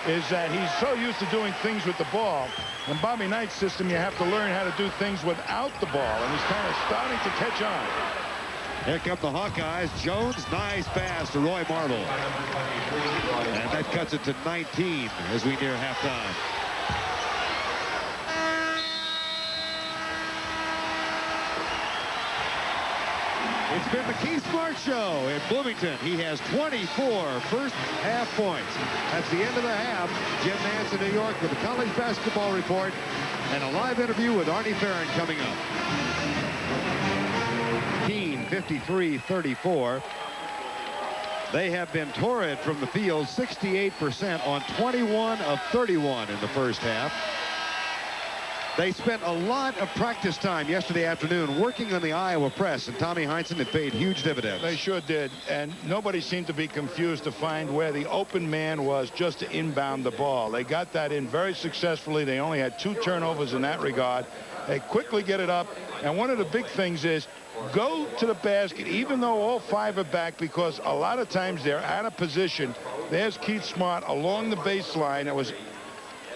is that he's so used to doing things with the ball. In Bobby Knight's system, you have to learn how to do things without the ball, and he's kind of starting to catch on. Here come the Hawkeyes. Jones, nice pass to Roy Marble. And that cuts it to 19 as we near halftime. It's been the Keith Smart Show in Bloomington. He has 24 first half points. That's the end of the half. Jim Nance in New York with the college basketball report and a live interview with Arnie Farron coming up. 53-34. They have been torrid from the field, 68% on 21 of 31 in the first half. They spent a lot of practice time yesterday afternoon working on the Iowa press, and Tommy Heinsohn, it paid huge dividends. They sure did, and nobody seemed to be confused to find where the open man was just to inbound the ball. They got that in very successfully. They only had 2 turnovers in that regard. They quickly get it up, and one of the big things is go to the basket, even though all 5 are back, because a lot of times they're out of position. There's Keith Smart along the baseline. It was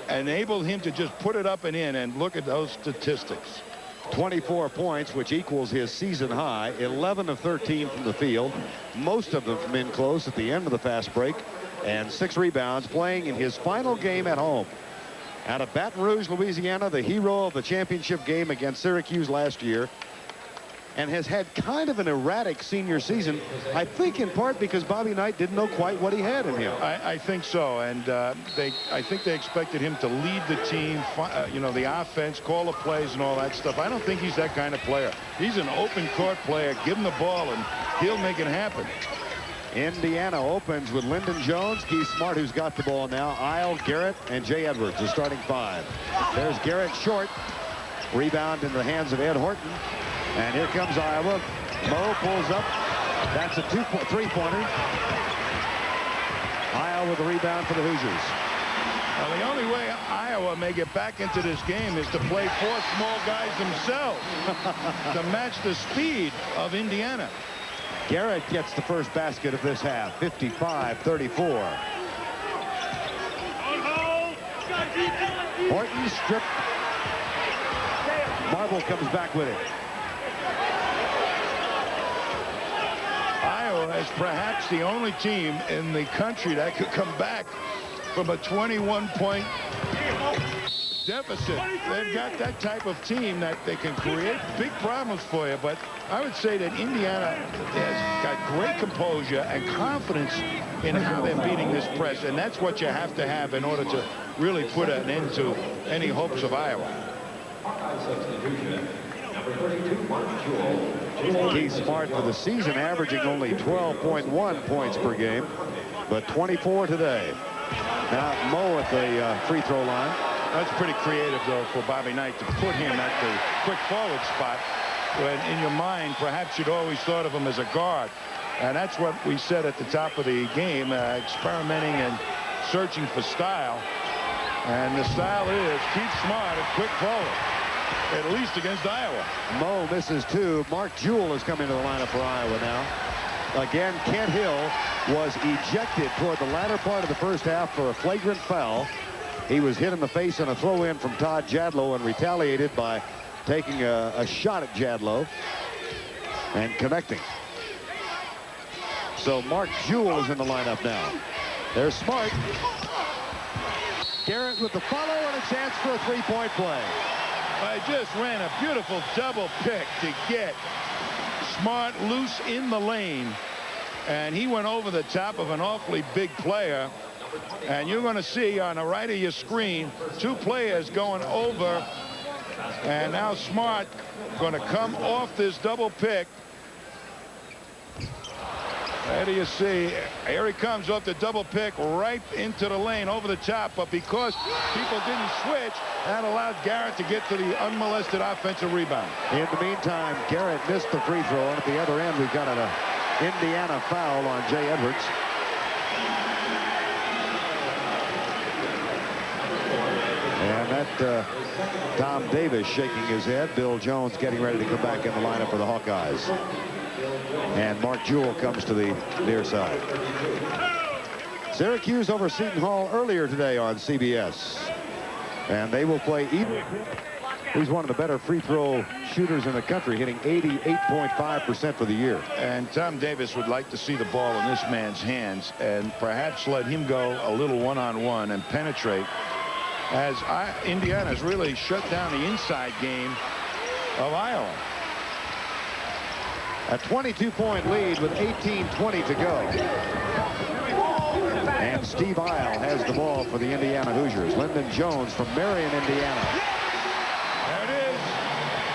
enabled him to just put it up and in, and look at those statistics. 24 points, which equals his season high. 11 of 13 from the field, most of them from in close at the end of the fast break, and 6 rebounds, playing in his final game at home. Out of Baton Rouge, Louisiana, the hero of the championship game against Syracuse last year, and has had kind of an erratic senior season, I think in part because Bobby Knight didn't know quite what he had in him. I think so, and I think they expected him to lead the team, you know, the offense, call the plays and all that stuff. I don't think he's that kind of player. He's an open court player. Give him the ball and he'll make it happen. Indiana opens with Lyndon Jones, Keith Smart, who's got the ball now, Isle, Garrett, and Jay Edwards, the starting 5. There's Garrett short. Rebound in the hands of Ed Horton. And here comes Iowa. Mo pulls up. That's a 3-pointer. Iowa with the rebound for the Hoosiers. Well, the only way Iowa may get back into this game is to play 4 small guys themselves to match the speed of Indiana. Garrett gets the first basket of this half, 55-34. Horton stripped. Marble comes back with it. Iowa is perhaps the only team in the country that could come back from a 21-point deficit. They've got that type of team that they can create big problems for you. But I would say that Indiana has got great composure and confidence in how they're beating this press. And that's what you have to have in order to really put an end to any hopes of Iowa. Keith Smart for the season averaging only 12.1 points per game, but 24 today. Now Mo at the free throw line. That's pretty creative, though, for Bobby Knight to put him at the quick forward spot when in your mind perhaps you'd always thought of him as a guard. And that's what we said at the top of the game, experimenting and searching for style. And the style is Keith Smart at quick forward, at least against Iowa. Mo misses 2. Mark Jewell is coming to the lineup for Iowa now. Again, Kent Hill was ejected toward the latter part of the first half for a flagrant foul. He was hit in the face on a throw-in from Todd Jadlow and retaliated by taking a shot at Jadlow and connecting. So Mark Jewell is in the lineup now. There's Smart. Garrett with the follow and a chance for a 3-point play. I just ran a beautiful double pick to get Smart loose in the lane, and he went over the top of an awfully big player. And you're going to see on the right of your screen 2 players going over, and now Smart going to come off this double pick. There you see, here he comes off the double pick right into the lane over the top, but because people didn't switch, that allowed Garrett to get to the unmolested offensive rebound. In the meantime, Garrett missed the free throw, and at the other end we've got an Indiana foul on Jay Edwards. And that Tom Davis shaking his head. Bill Jones getting ready to come back in the lineup for the Hawkeyes. And Mark Jewell comes to the near side. Syracuse over Seton Hall earlier today on CBS. And they will play Eden. He's one of the better free throw shooters in the country, hitting 88.5% for the year. And Tom Davis would like to see the ball in this man's hands and perhaps let him go a little one-on-one and penetrate, as Indiana's really shut down the inside game of Iowa. A 22-point lead with 18:20 to go. And Steve Isle has the ball for the Indiana Hoosiers. Lyndon Jones from Marion, Indiana. There it is.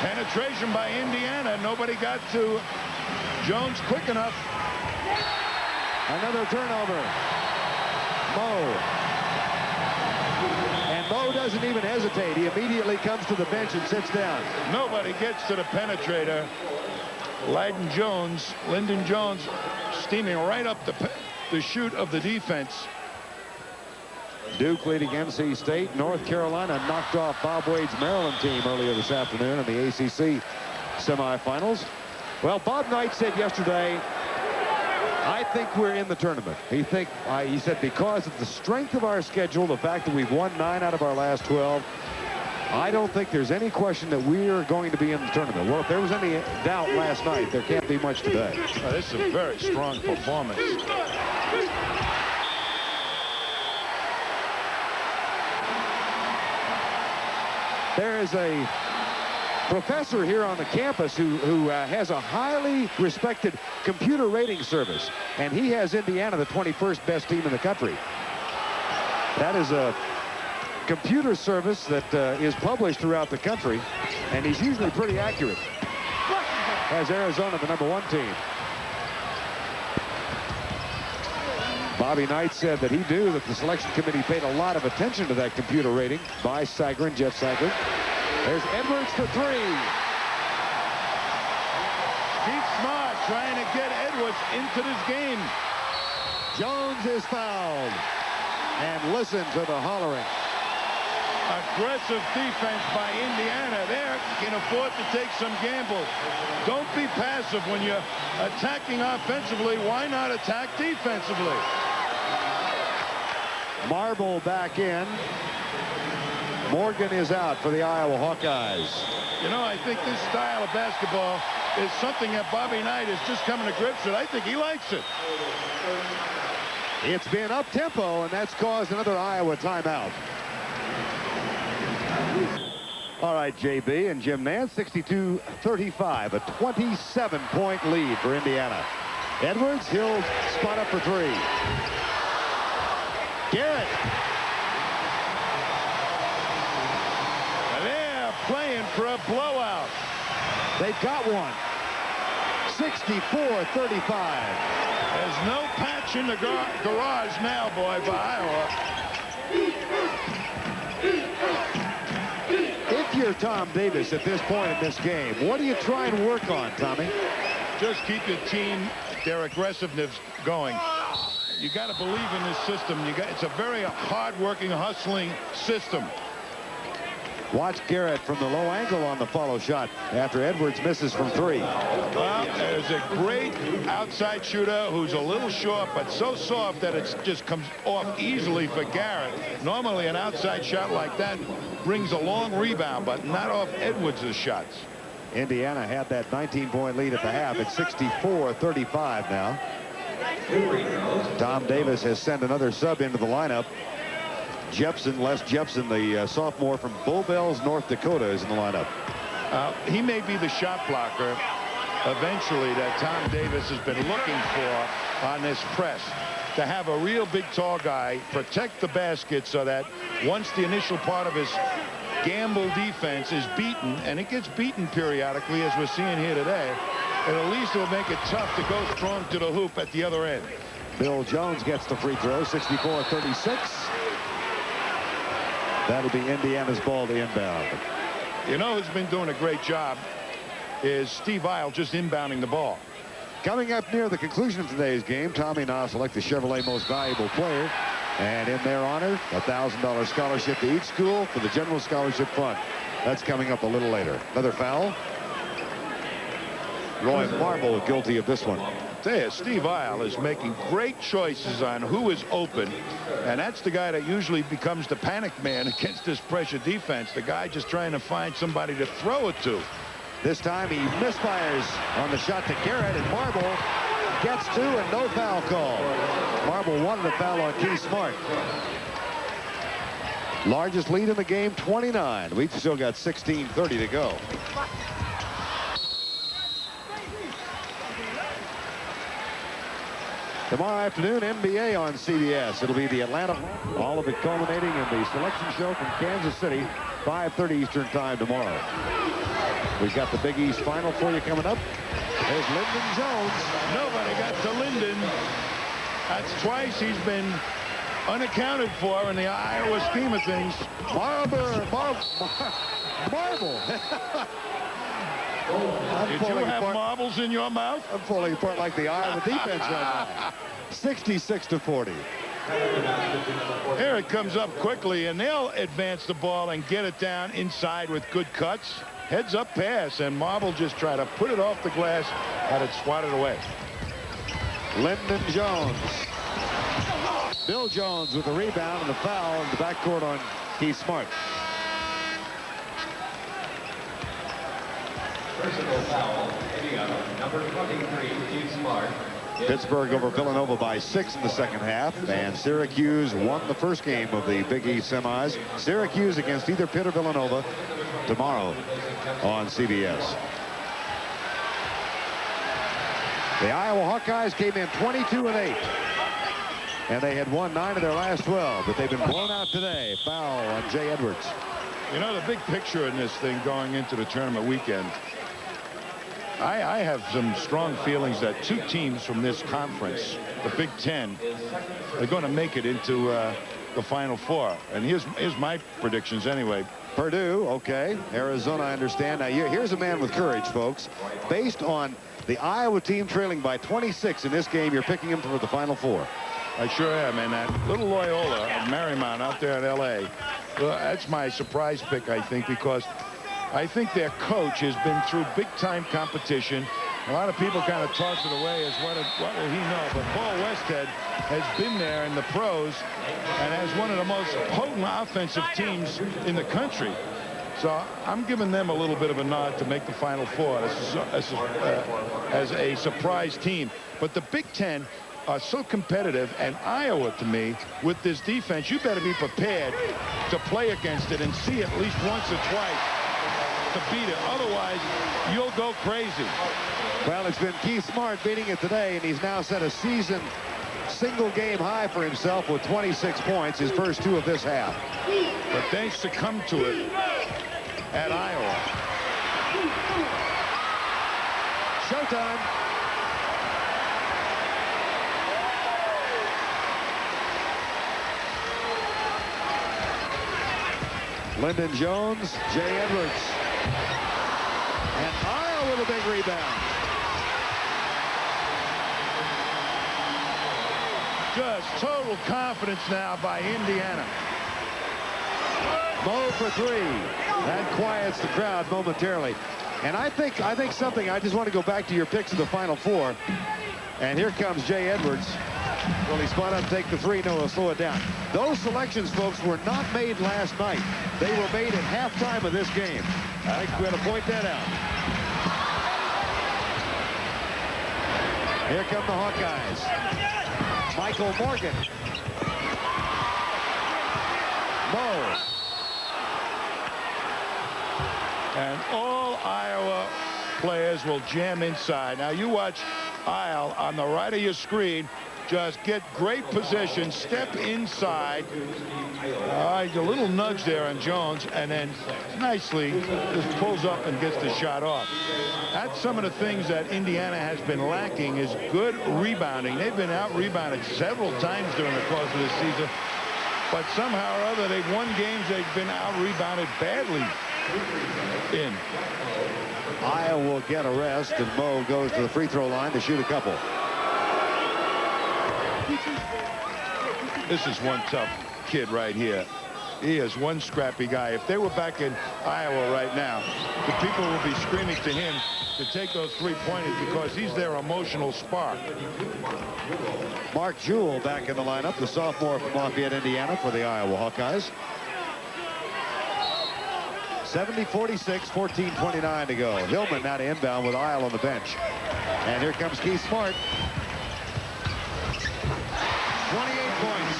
Penetration by Indiana. Nobody got to Jones quick enough. Another turnover. Moe. And Moe doesn't even hesitate. He immediately comes to the bench and sits down. Nobody gets to the penetrator. Lyndon Jones steaming right up the chute of the defense. Duke leading NC State. North Carolina knocked off Bob Wade's Maryland team earlier this afternoon in the ACC semifinals. Well, Bob Knight said yesterday, I think we're in the tournament. He said because of the strength of our schedule, the fact that we've won 9 out of our last 12, I don't think there's any question that we're going to be in the tournament. Well, if there was any doubt last night, there can't be much today. This is a very strong performance. There is a professor here on the campus who has a highly respected computer rating service, and he has Indiana the 21st best team in the country. That is a computer service that is published throughout the country, and he's usually pretty accurate. Has Arizona the #1 team. Bobby Knight said that he knew that the selection committee paid a lot of attention to that computer rating by Sagarin, Jeff Sagarin. There's Edwards for 3. Keep Smart trying to get Edwards into this game. Jones is fouled. And listen to the hollering. Aggressive defense by Indiana. There can afford to take some gambles. Don't be passive when you're attacking offensively. Why not attack defensively? Marble back in. Morgan is out for the Iowa Hawkeyes. You know, I think this style of basketball is something that Bobby Knight is just coming to grips with. I think he likes it. It's been up-tempo, and that's caused another Iowa timeout. All right, JB and Jim Nance, 62-35, a 27-point lead for Indiana. Edwards, he'll spot up for 3. Garrett. They're playing for a blowout. They've got one. 64-35. There's no patch in the garage now, boy, by Iowa. If you're Tom Davis at this point in this game, what do you try and work on, Tommy? Just keep your team, their aggressiveness going. You got to believe in this system. It's a very hard-working, hustling system. Watch Garrett from the low angle on the follow shot after Edwards misses from 3. Well, there's a great outside shooter who's a little short, but so soft that it just comes off easily for Garrett. Normally, an outside shot like that brings a long rebound, but not off Edwards' shots. Indiana had that 19-point lead at the half. It's 64-35 now. Tom Davis has sent another sub into the lineup. Les Jepson, the sophomore from Bull Bells, North Dakota, is in the lineup. He may be the shot blocker eventually that Tom Davis has been looking for on this press. To have a real big tall guy protect the basket so that once the initial part of his gamble defense is beaten, and it gets beaten periodically as we're seeing here today, and at least it'll make it tough to go strong to the hoop at the other end. Bill Jones gets the free throw, 64-36. That'll be Indiana's ball to inbound. You know who's been doing a great job is Steve Alford, just inbounding the ball. Coming up near the conclusion of today's game, Tommy now select the Chevrolet Most Valuable Player. And in their honor, a $1,000 scholarship to each school for the General Scholarship Fund. That's coming up a little later. Another foul. Roy Marble guilty of this one. There, Steve Alford is making great choices on who is open, and that's the guy that usually becomes the panic man against this pressure defense. The guy just trying to find somebody to throw it to. This time he misfires on the shot to Garrett, and Marble gets two and no foul call. Marble wanted a foul on Keith Smart. Largest lead in the game, 29. We've still got 16:30 to go. Tomorrow afternoon, NBA on CBS. It'll be the Atlanta, all of it culminating in the selection show from Kansas City, 5:30 Eastern time tomorrow. We've got the Big East Final for you coming up. There's Lyndon Jones. Nobody got to Lyndon. That's twice he's been unaccounted for in the Iowa scheme of things. Marble. Did you have marbles in your mouth? I'm falling apart like the Iowa defense right now. 66-40. Here it comes up quickly, and they'll advance the ball and get it down inside with good cuts. Heads up pass, and Marble just try to put it off the glass, had it swatted away. Lyndon Jones. Bill Jones with the rebound and the foul in the backcourt on Keith Smart. Personal foul, hitting on number 23, Keith Smart. Pittsburgh over Villanova by 6 in the second half, and Syracuse won the first game of the Big East semis. Syracuse against either Pitt or Villanova tomorrow on CBS. The Iowa Hawkeyes came in 22-8, and they had won 9 of their last 12, but they've been blown out today. Foul on Jay Edwards. You know, the big picture in this thing going into the tournament weekend, I have some strong feelings that 2 teams from this conference, the Big Ten, are going to make it into the Final Four. And here's my predictions anyway. Purdue, okay. Arizona, I understand. Now, here's a man with courage, folks. Based on the Iowa team trailing by 26 in this game, you're picking him for the Final Four. I sure am. And that little Loyola of Marymount out there in L.A., well, that's my surprise pick, I think, because I think their coach has been through big-time competition. A lot of people kind of toss it away as what will he know? But Paul Westhead has been there in the pros and has one of the most potent offensive teams in the country. So I'm giving them a little bit of a nod to make the Final Four as a surprise team. But the Big Ten are so competitive, and Iowa, to me, with this defense, you better be prepared to play against it and see at least once or twice to beat it. Otherwise, you'll go crazy. Well, it's been Keith Smart beating it today, and he's now set a season single-game high for himself with 26 points, his first 2 of this half. But they succumbed to it at Iowa. Showtime. Lyndon Jones, Jay Edwards. And Iowa with a big rebound. Just total confidence now by Indiana. Mo for 3. That quiets the crowd momentarily. And I think something, I just want to go back to your picks of the Final Four. And here comes Jay Edwards. Will he spot up, take the 3? No, he'll slow it down. Those selections, folks, were not made last night. They were made at halftime of this game. I think we got to point that out. Here come the Hawkeyes. Michael Morgan. Moe. And all Iowa players will jam inside. Now you watch Isle on the right of your screen. Just get great position, step inside. A little nudge there on Jones, and then nicely just pulls up and gets the shot off. That's some of the things that Indiana has been lacking, is good rebounding. They've been out-rebounded several times during the course of this season, but somehow or other they've won games they've been out-rebounded badly in. Iowa will get a rest, and Moe goes to the free throw line to shoot a couple. This is one tough kid right here. He is one scrappy guy. If they were back in Iowa right now, the people will be screaming to him to take those three-pointers because he's their emotional spark. Mark Jewell back in the lineup, the sophomore from Lafayette, Indiana, for the Iowa Hawkeyes. 70-46, 14:29 to go. Hillman now to inbound with Isle on the bench. And here comes Keith Smart. 28 points.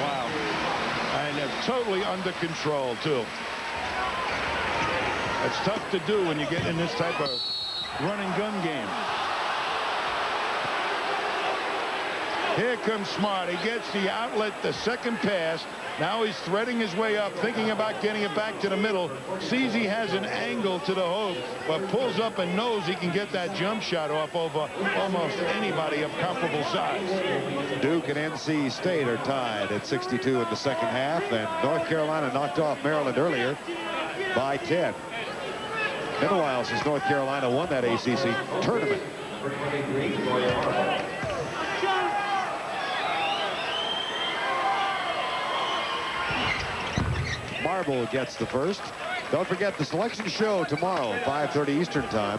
Wow. And they're totally under control, too. It's tough to do when you get in this type of run-and-gun game. Here comes Smart. He gets the outlet, the second pass. Now he's threading his way up, thinking about getting it back to the middle. Sees he has an angle to the hoop, but pulls up and knows he can get that jump shot off over almost anybody of comparable size. Duke and NC State are tied at 62 in the second half, and North Carolina knocked off Maryland earlier by 10. Been a while since North Carolina won that ACC tournament. Marble gets the first. Don't forget the selection show tomorrow, 5:30 Eastern time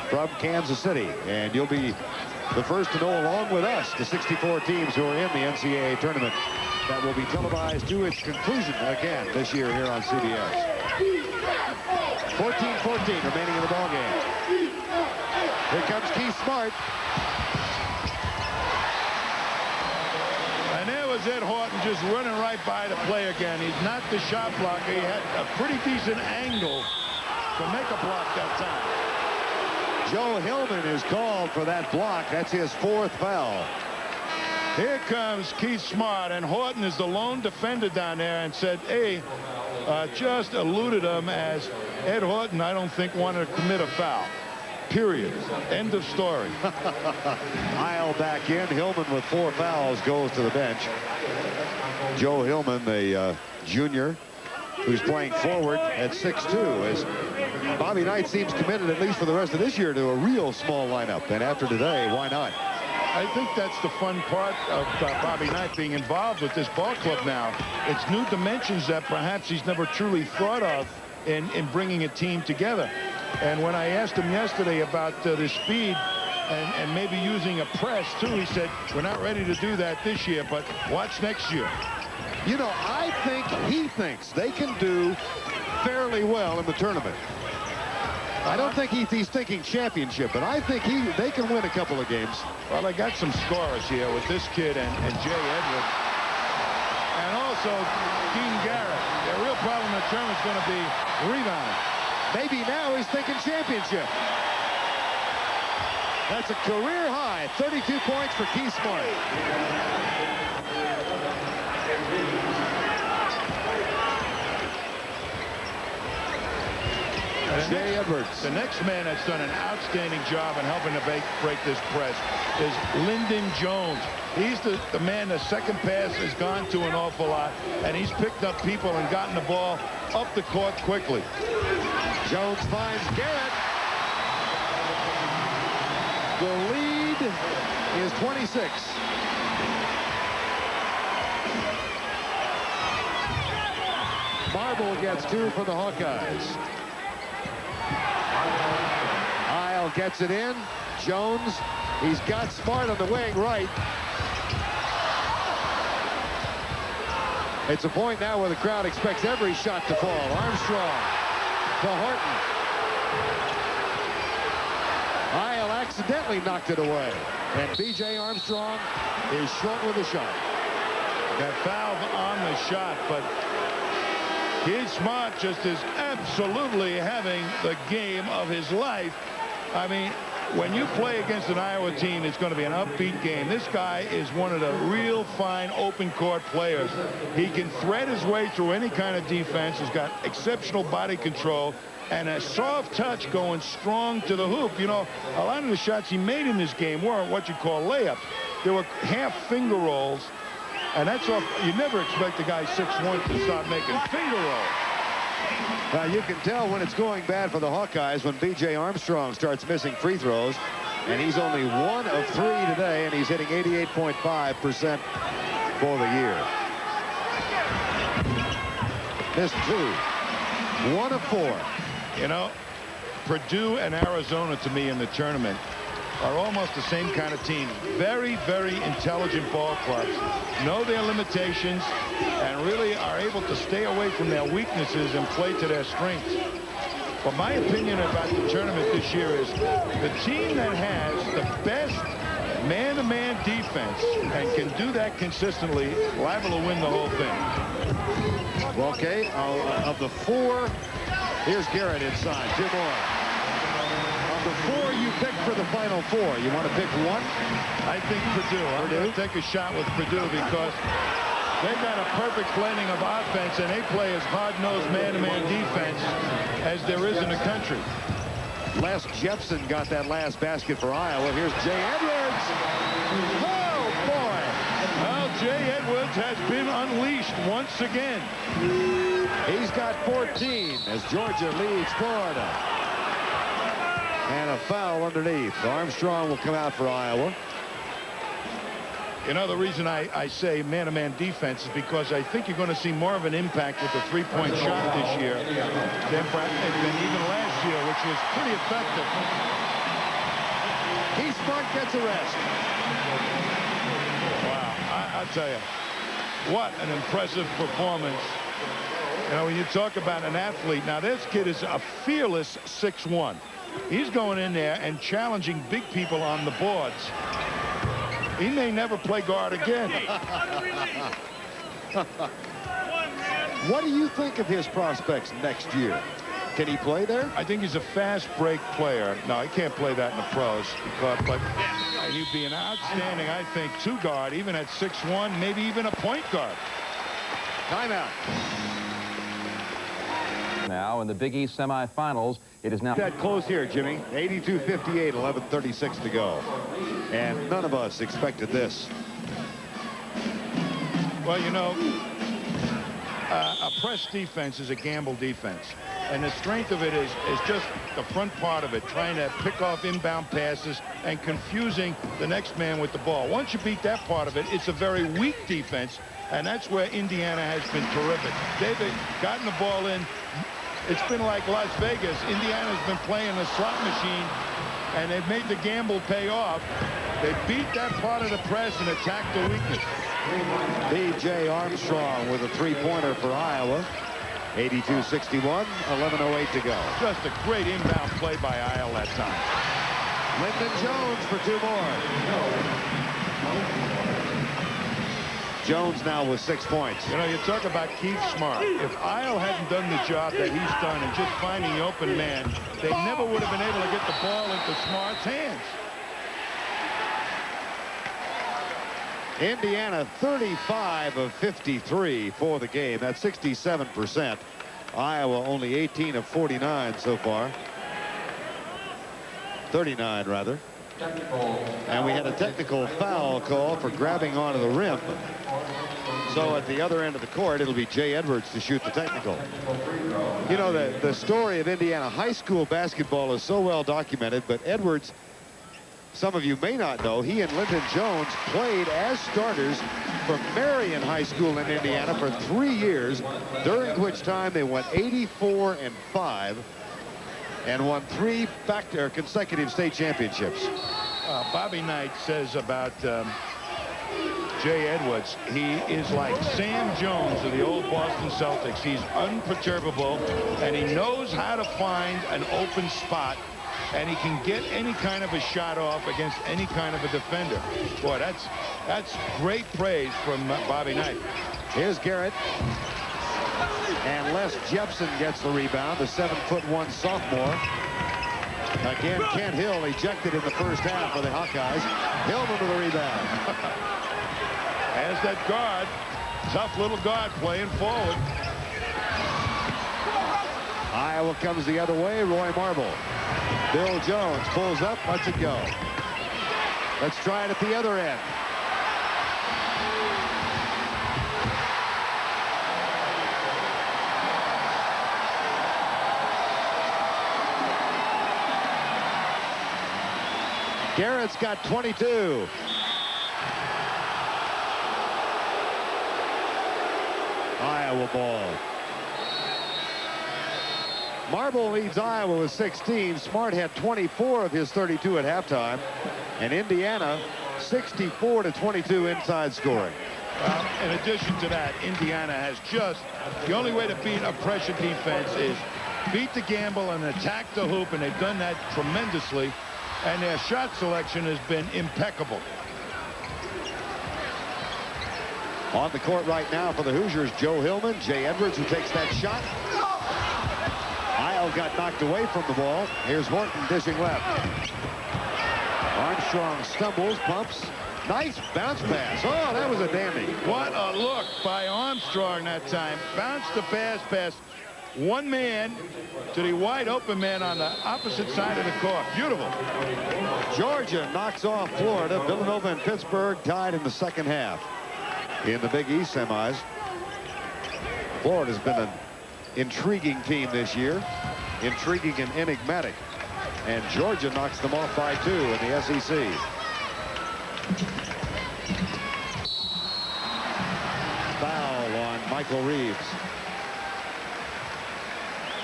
from Kansas City. And you'll be the first to know, along with us, the 64 teams who are in the NCAA tournament that will be televised to its conclusion again this year here on CBS. 14-14 remaining in the ballgame. Here comes Keith Smart. And there was Ed Horton just running right by the play again. He's not the shot blocker. He had a pretty decent angle to make a block that time. Joe Hillman is called for that block. That's his fourth foul. Here comes Keith Smart, and Horton is the lone defender down there and said, hey, just eluded him, as Ed Horton, I don't think, wanted to commit a foul. Period. End of story. Isle back in. Hillman with 4 fouls goes to the bench. Joe Hillman, the junior, who's playing forward at 6'2", as Bobby Knight seems committed, at least for the rest of this year, to a real small lineup. And after today, why not? I think that's the fun part of Bobby Knight being involved with this ball club now. It's new dimensions that perhaps he's never truly thought of in bringing a team together. And when I asked him yesterday about the speed and maybe using a press, too, he said, we're not ready to do that this year, but watch next year. You know, I think he thinks they can do fairly well in the tournament. I don't think he's thinking championship, but I think they can win a couple of games. Well, I got some scorers here with this kid and Jay Edwards. And also Dean Garrett. The real problem in the tournament is going to be rebounding. Maybe now he's thinking championship. That's a career high, 32 points for Keith Smart. Jay Edwards. The next man that's done an outstanding job in helping to break this press is Lyndon Jones. He's the man, the second pass has gone to an awful lot, and he's picked up people and gotten the ball up the court quickly. Jones finds Garrett. The lead is 26. Marble gets 2 for the Hawkeyes. Isle gets it in. Jones, he's got Smart on the wing right. It's a point now where the crowd expects every shot to fall. Armstrong to Horton. Isle accidentally knocked it away. And B.J. Armstrong is short with a shot. That foul on the shot, but Kid Smart just is absolutely having the game of his life. I mean, when you play against an Iowa team, it's going to be an upbeat game. This guy is one of the real fine open court players. He can thread his way through any kind of defense. He's got exceptional body control and a soft touch going strong to the hoop. You know, a lot of the shots he made in this game weren't what you call layups. They were half finger rolls, and that's off. You never expect a guy 6'1" to start making finger rolls. Now you can tell when it's going bad for the Hawkeyes when B.J. Armstrong starts missing free throws, and he's only 1 of 3 today, and he's hitting 88.5% for the year. Missed 2. 1 of 4. You know, Purdue and Arizona, to me, in the tournament are almost the same kind of team. Very, very intelligent ball clubs, know their limitations, and really are able to stay away from their weaknesses and play to their strengths. But my opinion about the tournament this year is the team that has the best man-to-man defense and can do that consistently liable to win the whole thing. Well, okay, of the 4, here's Garrett inside. 2 more. The 4 you picked for the final 4. You want to pick 1? I think Purdue. I'm going to take a shot with Purdue because they got a perfect blending of offense, and they play as hard-nosed man-to-man defense as there is in the country. Les Jepson got that last basket for Iowa. Here's Jay Edwards. Oh, boy. Well, Jay Edwards has been unleashed once again. He's got 14 as Georgia leads Florida. And a foul underneath. Armstrong will come out for Iowa. You know, the reason I say man-to-man defense is because I think you're going to see more of an impact with the three-point shot this year than even last year, which was pretty effective. Keith Smart gets a rest. Wow, I'll tell you, what an impressive performance. You know, when you talk about an athlete, now this kid is a fearless 6'1". He's going in there and challenging big people on the boards. He may never play guard again. What do you think of his prospects next year? Can he play there? I think he's a fast break player. No, he can't play that in the pros. But he'd be an outstanding, I think, 2 guard, even at 6'1", maybe even a point guard. Timeout. Now in the Big East semifinals, it is now that close here, Jimmy. 82-58, 11:36 to go. And none of us expected this. Well, you know, a press defense is a gamble defense. And the strength of it is just the front part of it, trying to pick off inbound passes and confusing the next man with the ball. Once you beat that part of it, it's a very weak defense, and that's where Indiana has been terrific. They've gotten the ball in. It's been like Las Vegas. Indiana's been playing the slot machine, and they've made the gamble pay off. They beat that part of the press and attacked the weakness. B.J. Armstrong with a 3-pointer for Iowa. 82-61, 11:08 to go. Just a great inbound play by Iowa that time. Lyndon Jones for 2 more. Jones now with 6 points. You know, you talk about Keith Smart. If Isle hadn't done the job that he's done and just finding the open man, they never would have been able to get the ball into Smart's hands. Indiana 35 of 53 for the game. That's 67%. Iowa only 18 of 49 so far. 39 rather. And we had a technical foul call for grabbing onto the rim. So at the other end of the court, it'll be Jay Edwards to shoot the technical. You know, the story of Indiana high school basketball is so well documented, but Edwards, some of you may not know, he and Lyndon Jones played as starters for Marion High School in Indiana for 3 years, during which time they went 84-5 and won 3 consecutive state championships. Bobby Knight says about Jay Edwards, he is like Sam Jones of the old Boston Celtics. He's unperturbable, and he knows how to find an open spot, and he can get any kind of a shot off against any kind of a defender. Boy, that's great praise from Bobby Knight. Here's Garrett. And Les Jepson gets the rebound, the 7'1" sophomore. Again, Kent Hill ejected in the first half for the Hawkeyes. Hillman with the rebound. As that guard, tough little guard playing forward. Iowa comes the other way. Roy Marble. Bill Jones pulls up, lets it go. Let's try it at the other end. Garrett's got 22. Iowa ball. Marble leads Iowa with 16. Smart had 24 of his 32 at halftime. And Indiana 64-22 inside scoring. In addition to that, Indiana has just the only way to beat a pressure defense is beat the gamble and attack the hoop, and they've done that tremendously. And their shot selection has been impeccable. On the court right now for the Hoosiers, Joe Hillman, Jay Edwards, who takes that shot. Isle got knocked away from the ball. Here's Horton dishing left. Armstrong stumbles, pumps. Nice bounce pass. Oh, that was a dandy. What a look by Armstrong that time. Bounced the pass past one man to the wide open man on the opposite side of the court. Beautiful. Georgia knocks off Florida. Villanova and Pittsburgh tied in the second half. In the Big East semis, Florida's been an intriguing team this year. Intriguing and enigmatic. And Georgia knocks them off by 2 in the SEC. Foul on Michael Reeves.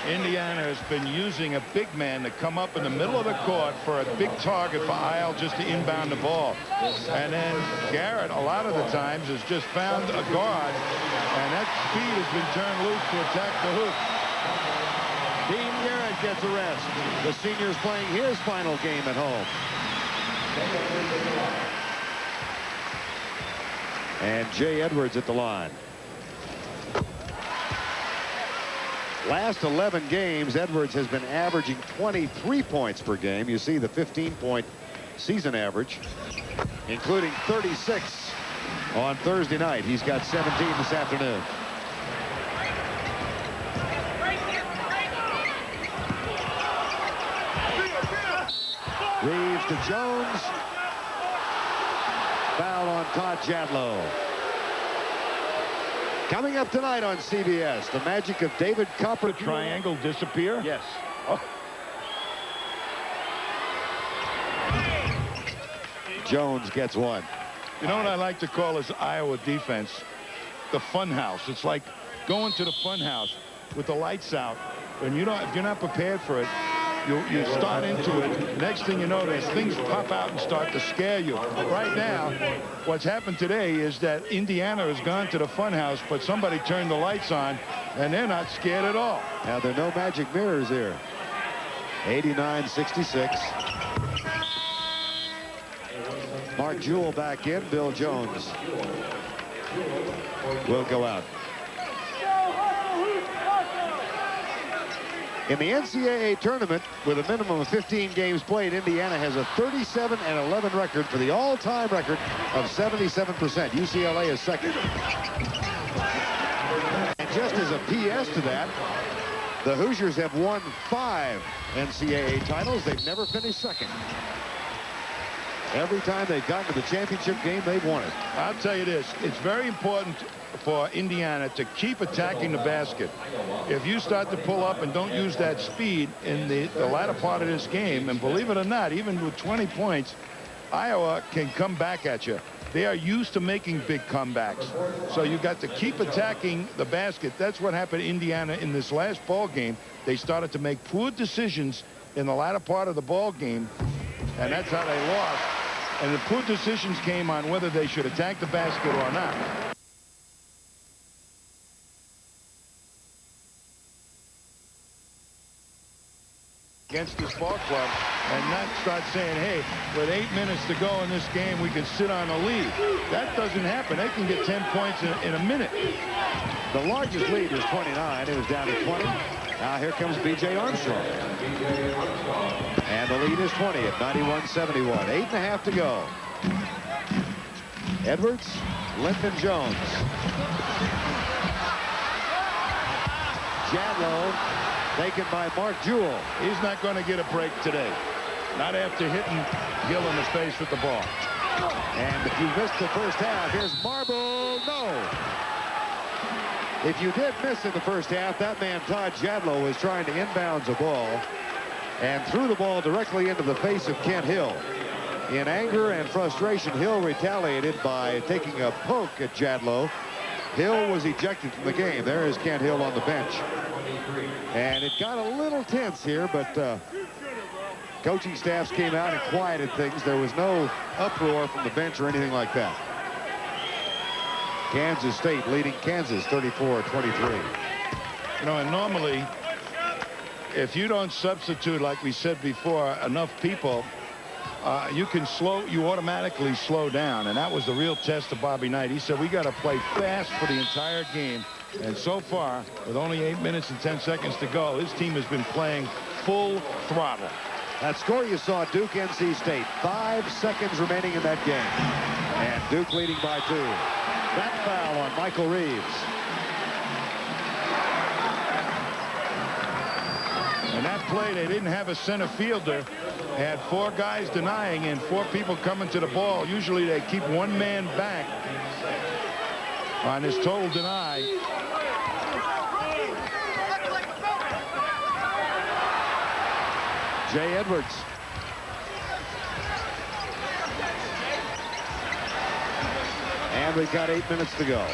Indiana has been using a big man to come up in the middle of the court for a big target for Isle just to inbound the ball. And then Garrett, a lot of the times, has just found a guard, and that speed has been turned loose to attack the hoop. Dean Garrett gets a rest. The senior's playing his final game at home. And Jay Edwards at the line. Last 11 games, Edwards has been averaging 23 points per game. You see the 15-point season average, including 36 on Thursday night. He's got 17 this afternoon. Reeves to Jones. Foul on Todd Jadlow. Coming up tonight on CBS, the magic of David Copper. The triangle disappear? Yes. Oh. Jones gets one. You know what I like to call this Iowa defense? The fun house. It's like going to the fun house with the lights out. And if you're not prepared for it, you start into it. Next thing you know, there's things pop out and start to scare you. Right now, what's happened today is that Indiana has gone to the fun house, but somebody turned the lights on, and they're not scared at all. Now, there are no magic mirrors here. 89-66. Mark Jewell back in. Bill Jones will go out. In the NCAA tournament, with a minimum of 15 games played, Indiana has a 37-11 record for the all-time record of 77%. UCLA is second. And just as a PS to that, the Hoosiers have won 5 NCAA titles. They've never finished second. Every time they've gotten to the championship game, they've won it. I'll tell you this, it's very important for Indiana to keep attacking the basket. If you start to pull up and don't use that speed in the latter part of this game, and believe it or not, even with 20 points, Iowa can come back at you. They are used to making big comebacks. So you got to keep attacking the basket. That's what happened to Indiana in this last ball game. They started to make poor decisions in the latter part of the ball game, and that's how they lost. And the poor decisions came on whether they should attack the basket or not. Against this ball club, and not start saying, hey, with 8 minutes to go in this game, we can sit on a lead. That doesn't happen. They can get 10 points in a minute. The largest lead was 29. It was down to 20. Now here comes B.J. Armstrong. And the lead is 20 at 91-71. 8.5 to go. Edwards, Lyndon Jones. Jadlow taken by Mark Jewell. He's not going to get a break today. Not after hitting Gill in the face with the ball. And if you missed the first half, here's Marble. No. If you did miss in the first half, that man Todd Jadlow was trying to inbounds a ball and threw the ball directly into the face of Kent Hill. In anger and frustration, Hill retaliated by taking a poke at Jadlow. Hill was ejected from the game. There is Kent Hill on the bench. And it got a little tense here, but coaching staffs came out and quieted things. There was no uproar from the bench or anything like that. Kansas State leading Kansas 34-23. You know, and normally, if you don't substitute, like we said before, enough people, you automatically slow down. And that was the real test of Bobby Knight. He said, we got to play fast for the entire game. And so far, with only 8 minutes and 10 seconds to go, his team has been playing full throttle. That score you saw, Duke, NC State. 5 seconds remaining in that game. And Duke leading by 2. That foul on Michael Reeves. And that play, they didn't have a center fielder. They had 4 guys denying and 4 people coming to the ball. Usually they keep 1 man back on this total deny. Jay Edwards. And we've got 8 minutes to go.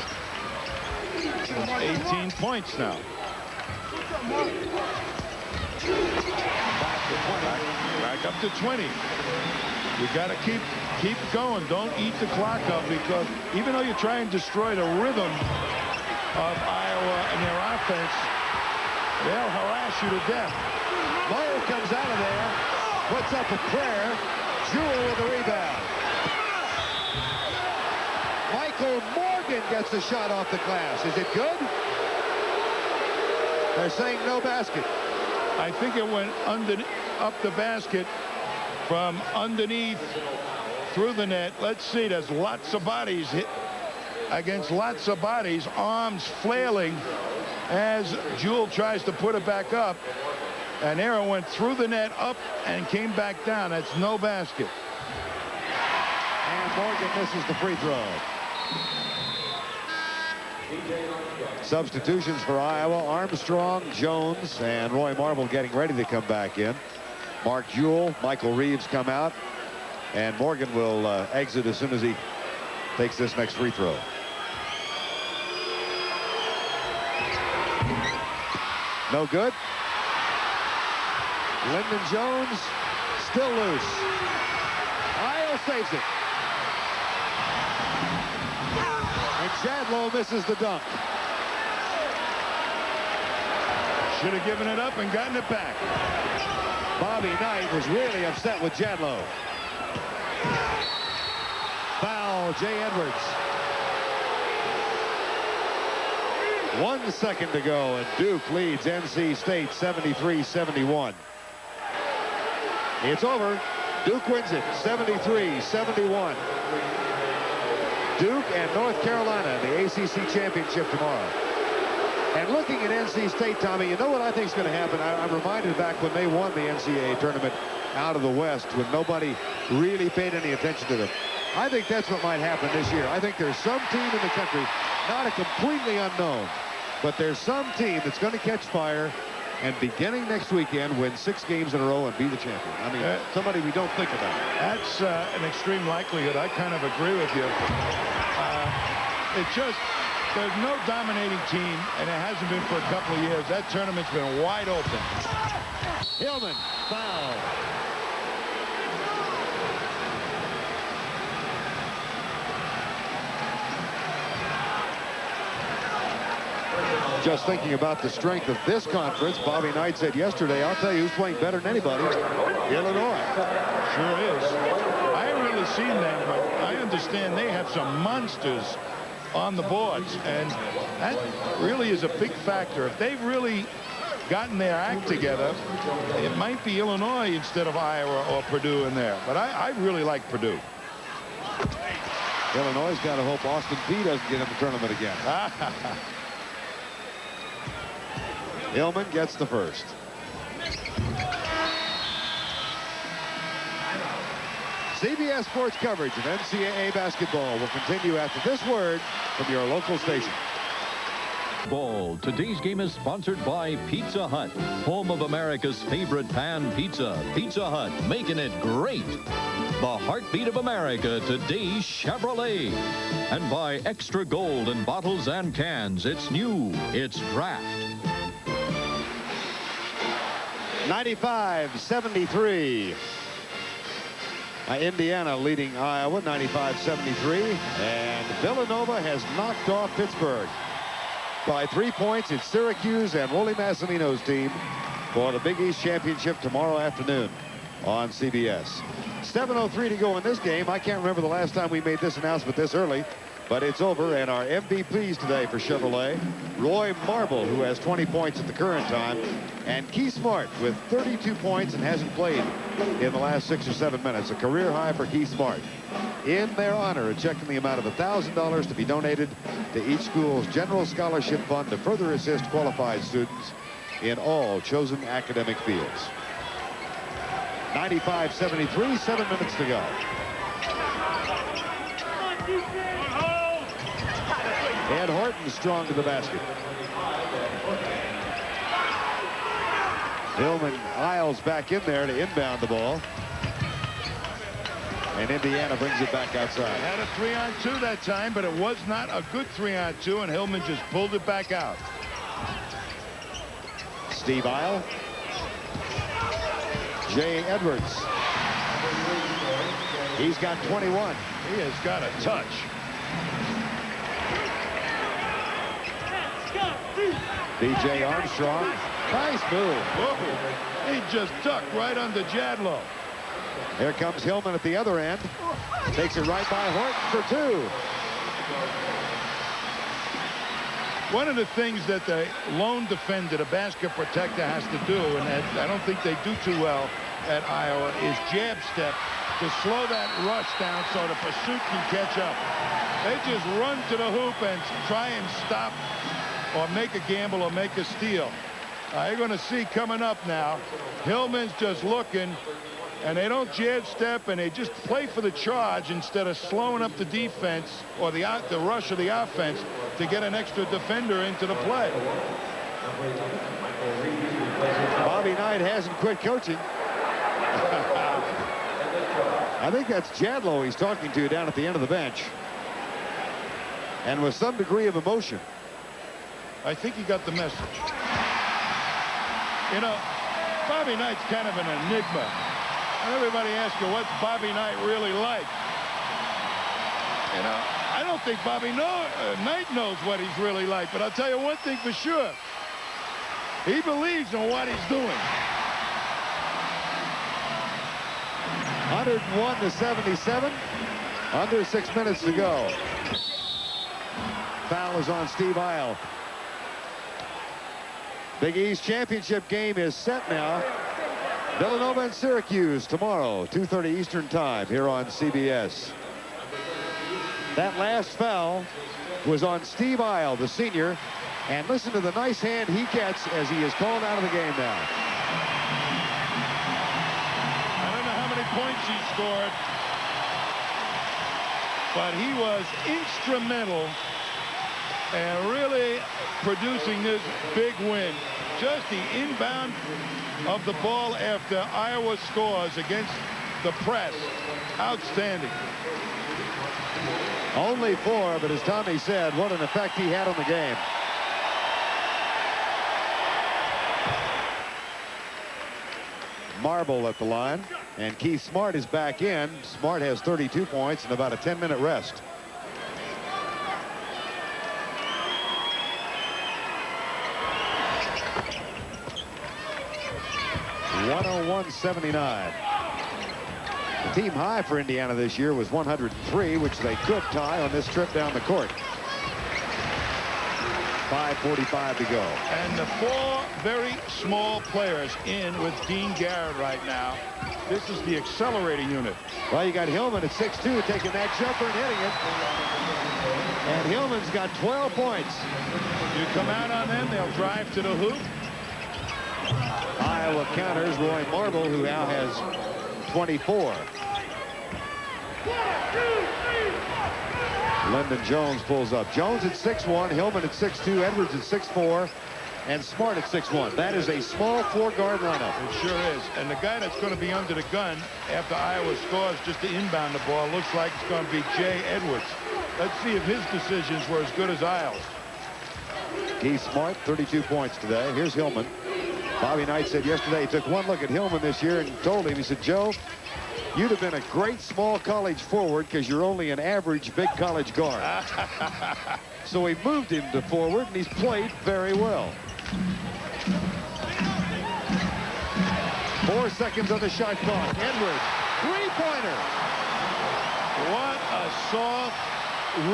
18 points now. Back up to 20. You got to keep going. Don't eat the clock up, because even though you try and destroy the rhythm of Iowa and their offense, they'll harass you to death. Moe comes out of there, puts up a prayer. Jewell with the rebound. Michael Morgan gets the shot off the glass. Is it good? They're saying no basket. I think it went up the basket from underneath through the net. Let's see. There's lots of bodies hit against lots of bodies. Arms flailing as Jewell tries to put it back up. An arrow went through the net, up, and came back down. That's no basket. And Morgan misses the free throw. Substitutions for Iowa: Armstrong, Jones, and Roy Marble getting ready to come back in. Mark Jewell, Michael Reeves come out, and Morgan will exit as soon as he takes this next free throw. No good. Lyndon Jones still loose. Iowa saves it. And Jadlow misses the dunk. Should have given it up and gotten it back. Bobby Knight was really upset with Jadlow. Foul, Jay Edwards. 1 second to go, and Duke leads NC State 73-71. It's over. Duke wins it 73-71. Duke and North Carolina in the ACC championship tomorrow. And looking at NC State, Tommy, you know what I think is going to happen? I'm reminded back when they won the NCAA tournament out of the West, when nobody really paid any attention to them. I think that's what might happen this year. I think there's some team in the country, not a completely unknown, but there's some team that's going to catch fire and beginning next weekend win 6 games in a row and be the champion. I mean, somebody we don't think about. That's an extreme likelihood. I kind of agree with you. It's just, there's no dominating team, and it hasn't been for a couple of years. That tournament's been wide open. Hillman, foul. Just thinking about the strength of this conference, Bobby Knight said yesterday, I'll tell you who's playing better than anybody, Illinois. Sure is. I haven't really seen them, but I understand they have some monsters on the boards, and that really is a big factor. If they've really gotten their act together, it might be Illinois instead of Iowa or Purdue in there. But I really like Purdue. Illinois got to hope Austin Peay doesn't get in the tournament again. Hillman gets the first. CBS Sports coverage of NCAA basketball will continue after this word from your local station. Ball. Today's game is sponsored by Pizza Hut, home of America's favorite pan pizza. Pizza Hut, making it great. The heartbeat of America, today's Chevrolet. And by Extra Gold in bottles and cans. It's new. It's Draft. 95-73. Indiana leading Iowa 95-73. And Villanova has knocked off Pittsburgh by 3 points. It's Syracuse and Wooly Massimino's team for the Big East Championship tomorrow afternoon on CBS. 7:03 to go in this game. I can't remember the last time we made this announcement this early, but it's over. And our MVPs today for Chevrolet: Roy Marble, who has 20 points at the current time, and Keith Smart with 32 points and hasn't played in the last 6 or 7 minutes. A career high for Keith Smart. In their honor, a check in the amount of $1,000 to be donated to each school's general scholarship fund to further assist qualified students in all chosen academic fields. 95-73, 7 minutes to go. Ed Horton strong to the basket. Hillman Isles back in there to inbound the ball. And Indiana brings it back outside. Had a 3-on-2 that time, but it was not a good 3-on-2, and Hillman just pulled it back out. Steve Isle. Jay Edwards. He's got 21. He has got a touch. B.J. Armstrong. Nice move. Whoa. He just ducked right under Jadlow. Here comes Hillman at the other end. Takes it right by Horton for 2. One of the things that the lone defender, the basket protector, has to do, and I don't think they do too well at Iowa, is jab step to slow that rush down so the pursuit can catch up. They just run to the hoop and try and stop or make a gamble or make a steal. You're going to see coming up now, Hillman's just looking, and they don't jab step, and they just play for the charge instead of slowing up the defense or the rush of the offense to get an extra defender into the play. Bobby Knight hasn't quit coaching. I think that's Jadlow he's talking to down at the end of the bench. And with some degree of emotion. I think he got the message. You know, Bobby Knight's kind of an enigma. Everybody asks you, what's Bobby Knight really like? You know, I don't think Bobby Knight knows what he's really like, but I'll tell you one thing for sure. He believes in what he's doing. 101-77. Under 6 minutes to go. Foul is on Steve Isle. Big East Championship game is set now. Villanova and Syracuse tomorrow, 2:30 Eastern Time here on CBS. That last foul was on Steve Isle, the senior. And listen to the nice hand he gets as he is called out of the game now. I don't know how many points he scored, but he was instrumental in really producing this big win. Just the inbound of the ball after Iowa scores against the press. Outstanding. Only 4, but as Tommy said, what an effect he had on the game. Marble at the line, and Keith Smart is back in. Smart has 32 points and about a 10-minute rest. (101-79). The team high for Indiana this year was 103, which they could tie on this trip down the court. 5:45 to go. And the 4 very small players in with Dean Garrett right now. This is the accelerating unit. Well, you got Hillman at 6'2", taking that jumper and hitting it. And Hillman's got 12 points. You come out on them, they'll drive to the hoop. Iowa counters Roy Marble, who now has 24. Lyndon Jones pulls up. Jones at 6'1", Hillman at 6'2", Edwards at 6'4", and Smart at 6'1". That is a small 4-guard lineup. It sure is. And the guy that's going to be under the gun after Iowa scores just to inbound the ball looks like it's going to be Jay Edwards. Let's see if his decisions were as good as Isles. Keith Smart, 32 points today. Here's Hillman. Bobby Knight said yesterday he took one look at Hillman this year and told him, he said, Joe, you'd have been a great small college forward because you're only an average big college guard. So he moved him to forward, and he's played very well. 4 seconds on the shot clock. Edwards, 3-pointer. What a soft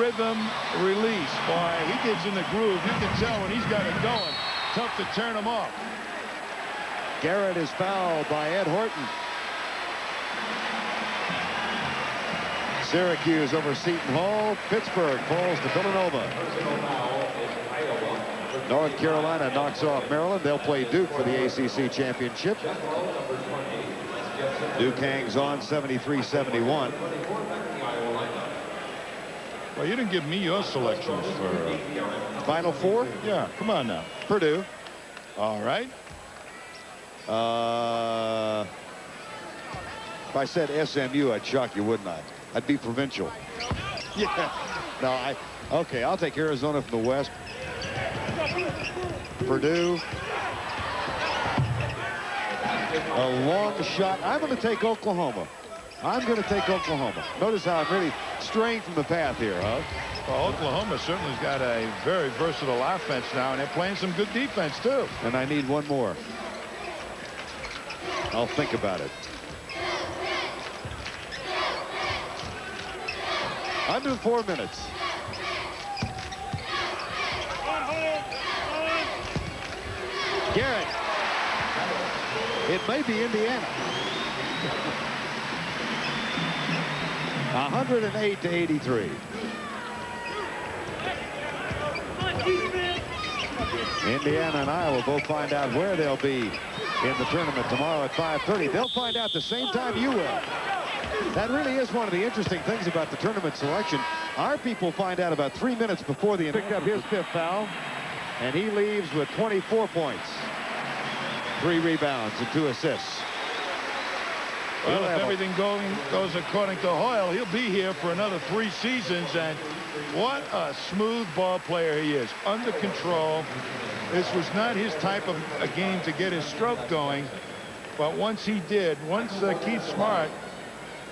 rhythm release. Boy, he gets in the groove. You can tell when he's got it going. Tough to turn him off. Garrett is fouled by Ed Horton. Syracuse over Seton Hall. Pittsburgh falls to Villanova. North Carolina knocks off Maryland. They'll play Duke for the ACC championship. Duke hangs on 73-71. Well, you didn't give me your selections for Final 4? Yeah, come on now. Purdue. All right. If I said SMU, I'd shock you, wouldn't I? I'd be provincial. Yeah. No, okay, I'll take Arizona from the West. Purdue. A long shot. I'm going to take Oklahoma. I'm going to take Oklahoma. Notice how I'm really straying from the path here, huh? Well, Oklahoma certainly's got a very versatile offense now, and they're playing some good defense, too. And I need one more. I'll think about it. Under 4 minutes. Garrett. It may be Indiana. 108-83. Indiana and Iowa both find out where they'll be in the tournament tomorrow at 5:30. They'll find out the same time you will. That really is one of the interesting things about the tournament selection. Our people find out about 3 minutes before the picked up his 5th foul, and he leaves with 24 points, 3 rebounds, and 2 assists. Well, if everything goes according to Hoyle, he'll be here for another 3 seasons, and what a smooth ball player he is. Under control. This was not his type of a game to get his stroke going, but once he did, once Keith Smart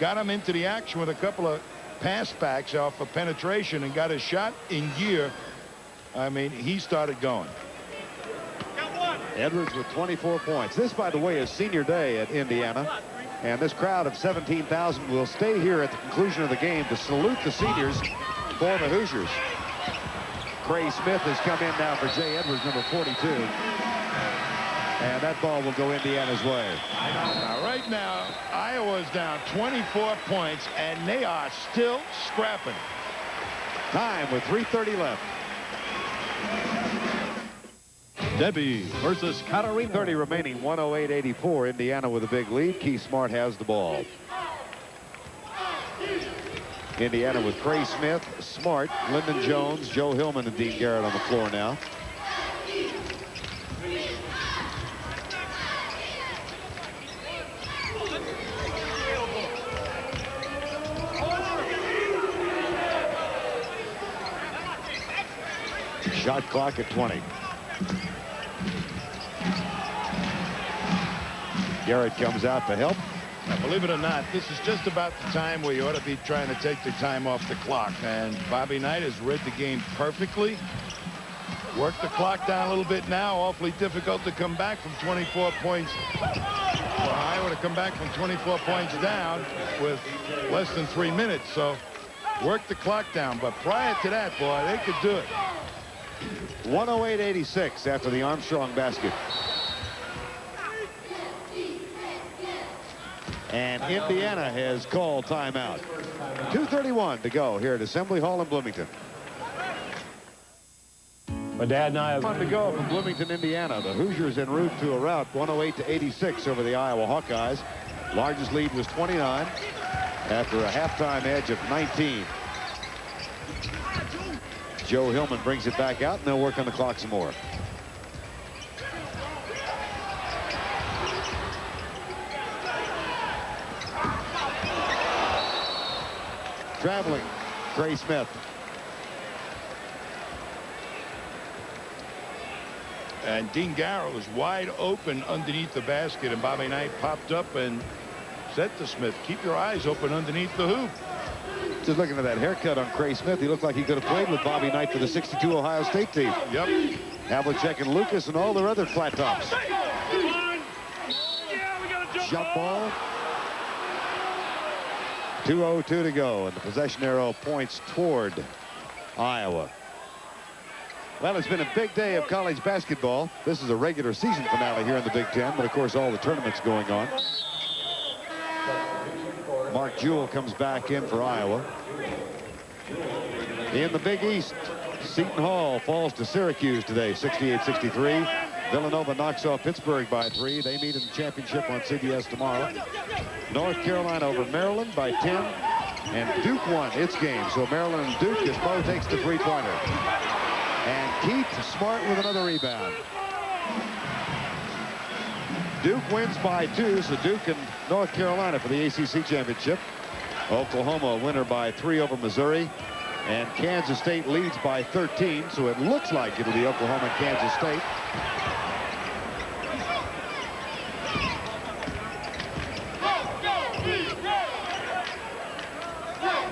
got him into the action with a couple of pass backs off of penetration and got his shot in gear, I mean, he started going. Edwards with 24 points. This, by the way, is senior day at Indiana. And this crowd of 17,000 will stay here at the conclusion of the game to salute the seniors for the Hoosiers. Cray Smith has come in now for Jay Edwards, number 42. And that ball will go Indiana's way. Now, right now, Iowa's down 24 points, and they are still scrapping. Time with 3:30 left. Debbie versus Katarina. 30 remaining, 108-84. Indiana with a big lead. Keith Smart has the ball. Indiana with Cray Smith, Smart, Lyndon Jones, Joe Hillman, and Dean Garrett on the floor now. Shot clock at 20. Garrett comes out to help. Now, believe it or not, this is just about the time where you ought to be trying to take the time off the clock. And Bobby Knight has read the game perfectly. Worked the clock down a little bit now. Awfully difficult to come back from 24 points. For Iowa to come back from 24 points down with less than 3 minutes. So work the clock down. But prior to that, boy, they could do it. 108-86 after the Armstrong basket. And Indiana has called timeout. 2:31 to go here at Assembly Hall in Bloomington. My dad and I have Fun to go from Bloomington, Indiana. The Hoosiers en route to a rout 108-86 over the Iowa Hawkeyes. Largest lead was 29 after a halftime edge of 19. Joe Hillman brings it back out, and they'll work on the clock some more. Traveling, Trey Smith. And Dean Garrett was wide open underneath the basket, and Bobby Knight popped up and said to Smith, keep your eyes open underneath the hoop. Just looking at that haircut on Trey Smith, he looked like he could have played with Bobby Knight for the '62 Ohio State team. Yep. Havlicek and Lucas and all their other flat tops. Jump ball. 2:02 to go, and the possession arrow points toward Iowa. Well, it's been a big day of college basketball. This is a regular season finale here in the Big Ten, but of course all the tournaments going on. Mark Jewell comes back in for Iowa. In the Big East, Seton Hall falls to Syracuse today, 68-63. Villanova knocks off Pittsburgh by 3. They meet in the championship on CBS tomorrow. North Carolina over Maryland by 10. And Duke won its game. So Maryland and Duke as Mo takes the three-pointer. And Keith Smart with another rebound. Duke wins by 2. So Duke and North Carolina for the ACC championship. Oklahoma a winner by 3 over Missouri. And Kansas State leads by 13. So it looks like it'll be Oklahoma and Kansas State.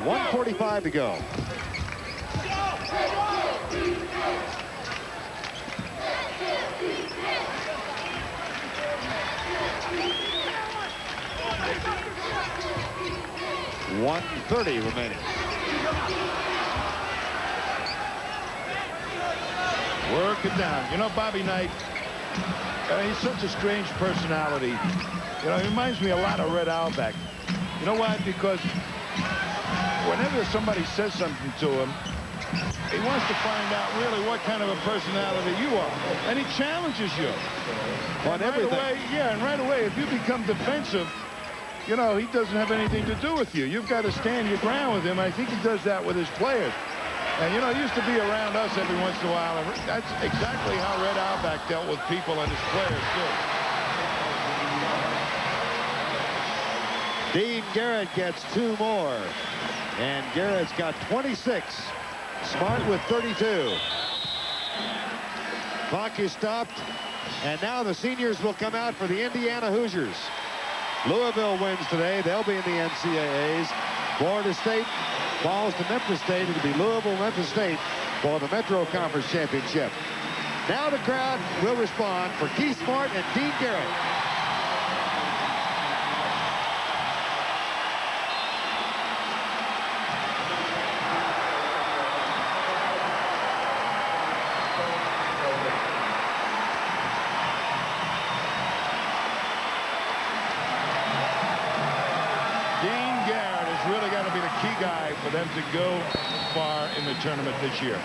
.145 to go. .130 remaining. Work it down. You know, Bobby Knight, he's such a strange personality. You know, he reminds me a lot of Red Auerbach. You know why? Because whenever somebody says something to him, he wants to find out really what kind of a personality you are. And he challenges you. On everything. Right away, yeah, and right away, if you become defensive, you know, he doesn't have anything to do with you. You've got to stand your ground with him. I think he does that with his players. And, you know, he used to be around us every once in a while. And that's exactly how Red Auerbach dealt with people and his players, too. Dean Garrett gets 2 more. And Garrett's got 26. Smart with 32. Clock is stopped. And now the seniors will come out for the Indiana Hoosiers. Louisville wins today. They'll be in the NCAAs. Florida State falls to Memphis State. It'll be Louisville, Memphis State for the Metro Conference Championship. Now the crowd will respond for Keith Smart and Dean Garrett. For them to go far in the tournament this year.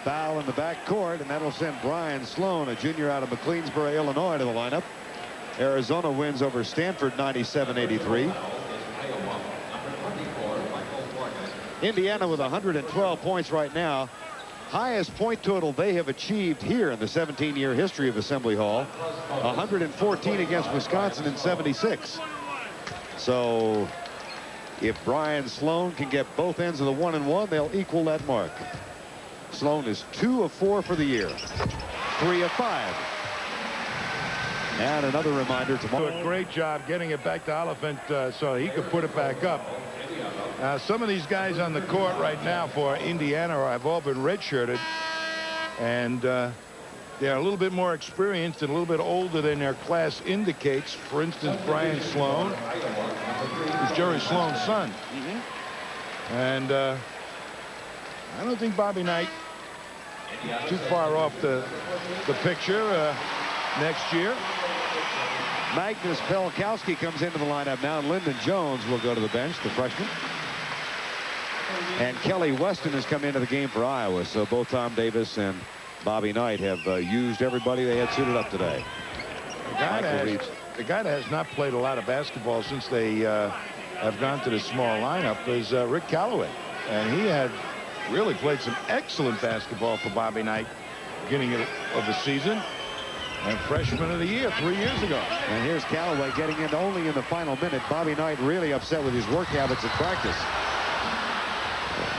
Foul in the back court, and that'll send Brian Sloan, a junior out of McLeansboro, Illinois, to the lineup. Arizona wins over Stanford 97-83. Indiana with 112 points right now. Highest point total they have achieved here in the 17-year history of Assembly Hall. 114 against Wisconsin in 76. So if Brian Sloan can get both ends of the 1-1, they'll equal that mark. Sloan is 2 of 4 for the year. 3 of 5. And another reminder tomorrow. Do a great job getting it back to Oliphant so he could put it back up. Some of these guys on the court right now for Indiana have all been redshirted. And They're a little bit more experienced and a little bit older than their class indicates. For instance, Brian Sloan, who's Jerry Sloan's son. And I don't think Bobby Knight too far off the picture next year. Magnus Pelkowski comes into the lineup now. Lyndon Jones will go to the bench, the freshman. And Kelly Weston has come into the game for Iowa. So both Tom Davis and Bobby Knight have used everybody they had suited up today. The guy that has not played a lot of basketball since they have gone to the small lineup is Rick Calloway. And he had really played some excellent basketball for Bobby Knight beginning of the season. And freshman of the year 3 years ago. And here's Calloway getting in only in the final minute. Bobby Knight really upset with his work habits in practice.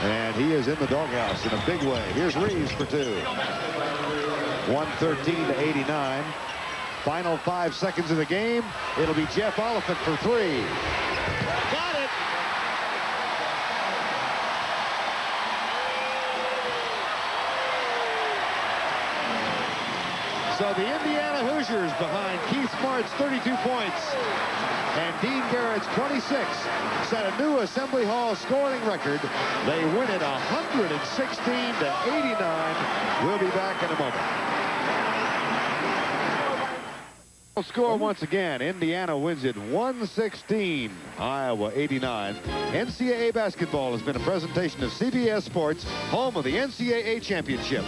And he is in the doghouse in a big way. Here's Reeves for two. 113-89. Final 5 seconds of the game. It'll be Jeff Oliphant for three. Got it. So the Indiana Hoosiers behind Keith Smart's 32 points and Dean Garrett's 26 set a new Assembly Hall scoring record. They win it 116-89. We'll be back in a moment. Score once again. Indiana wins it 116. Iowa 89. NCAA basketball has been a presentation of CBS Sports, home of the NCAA championship.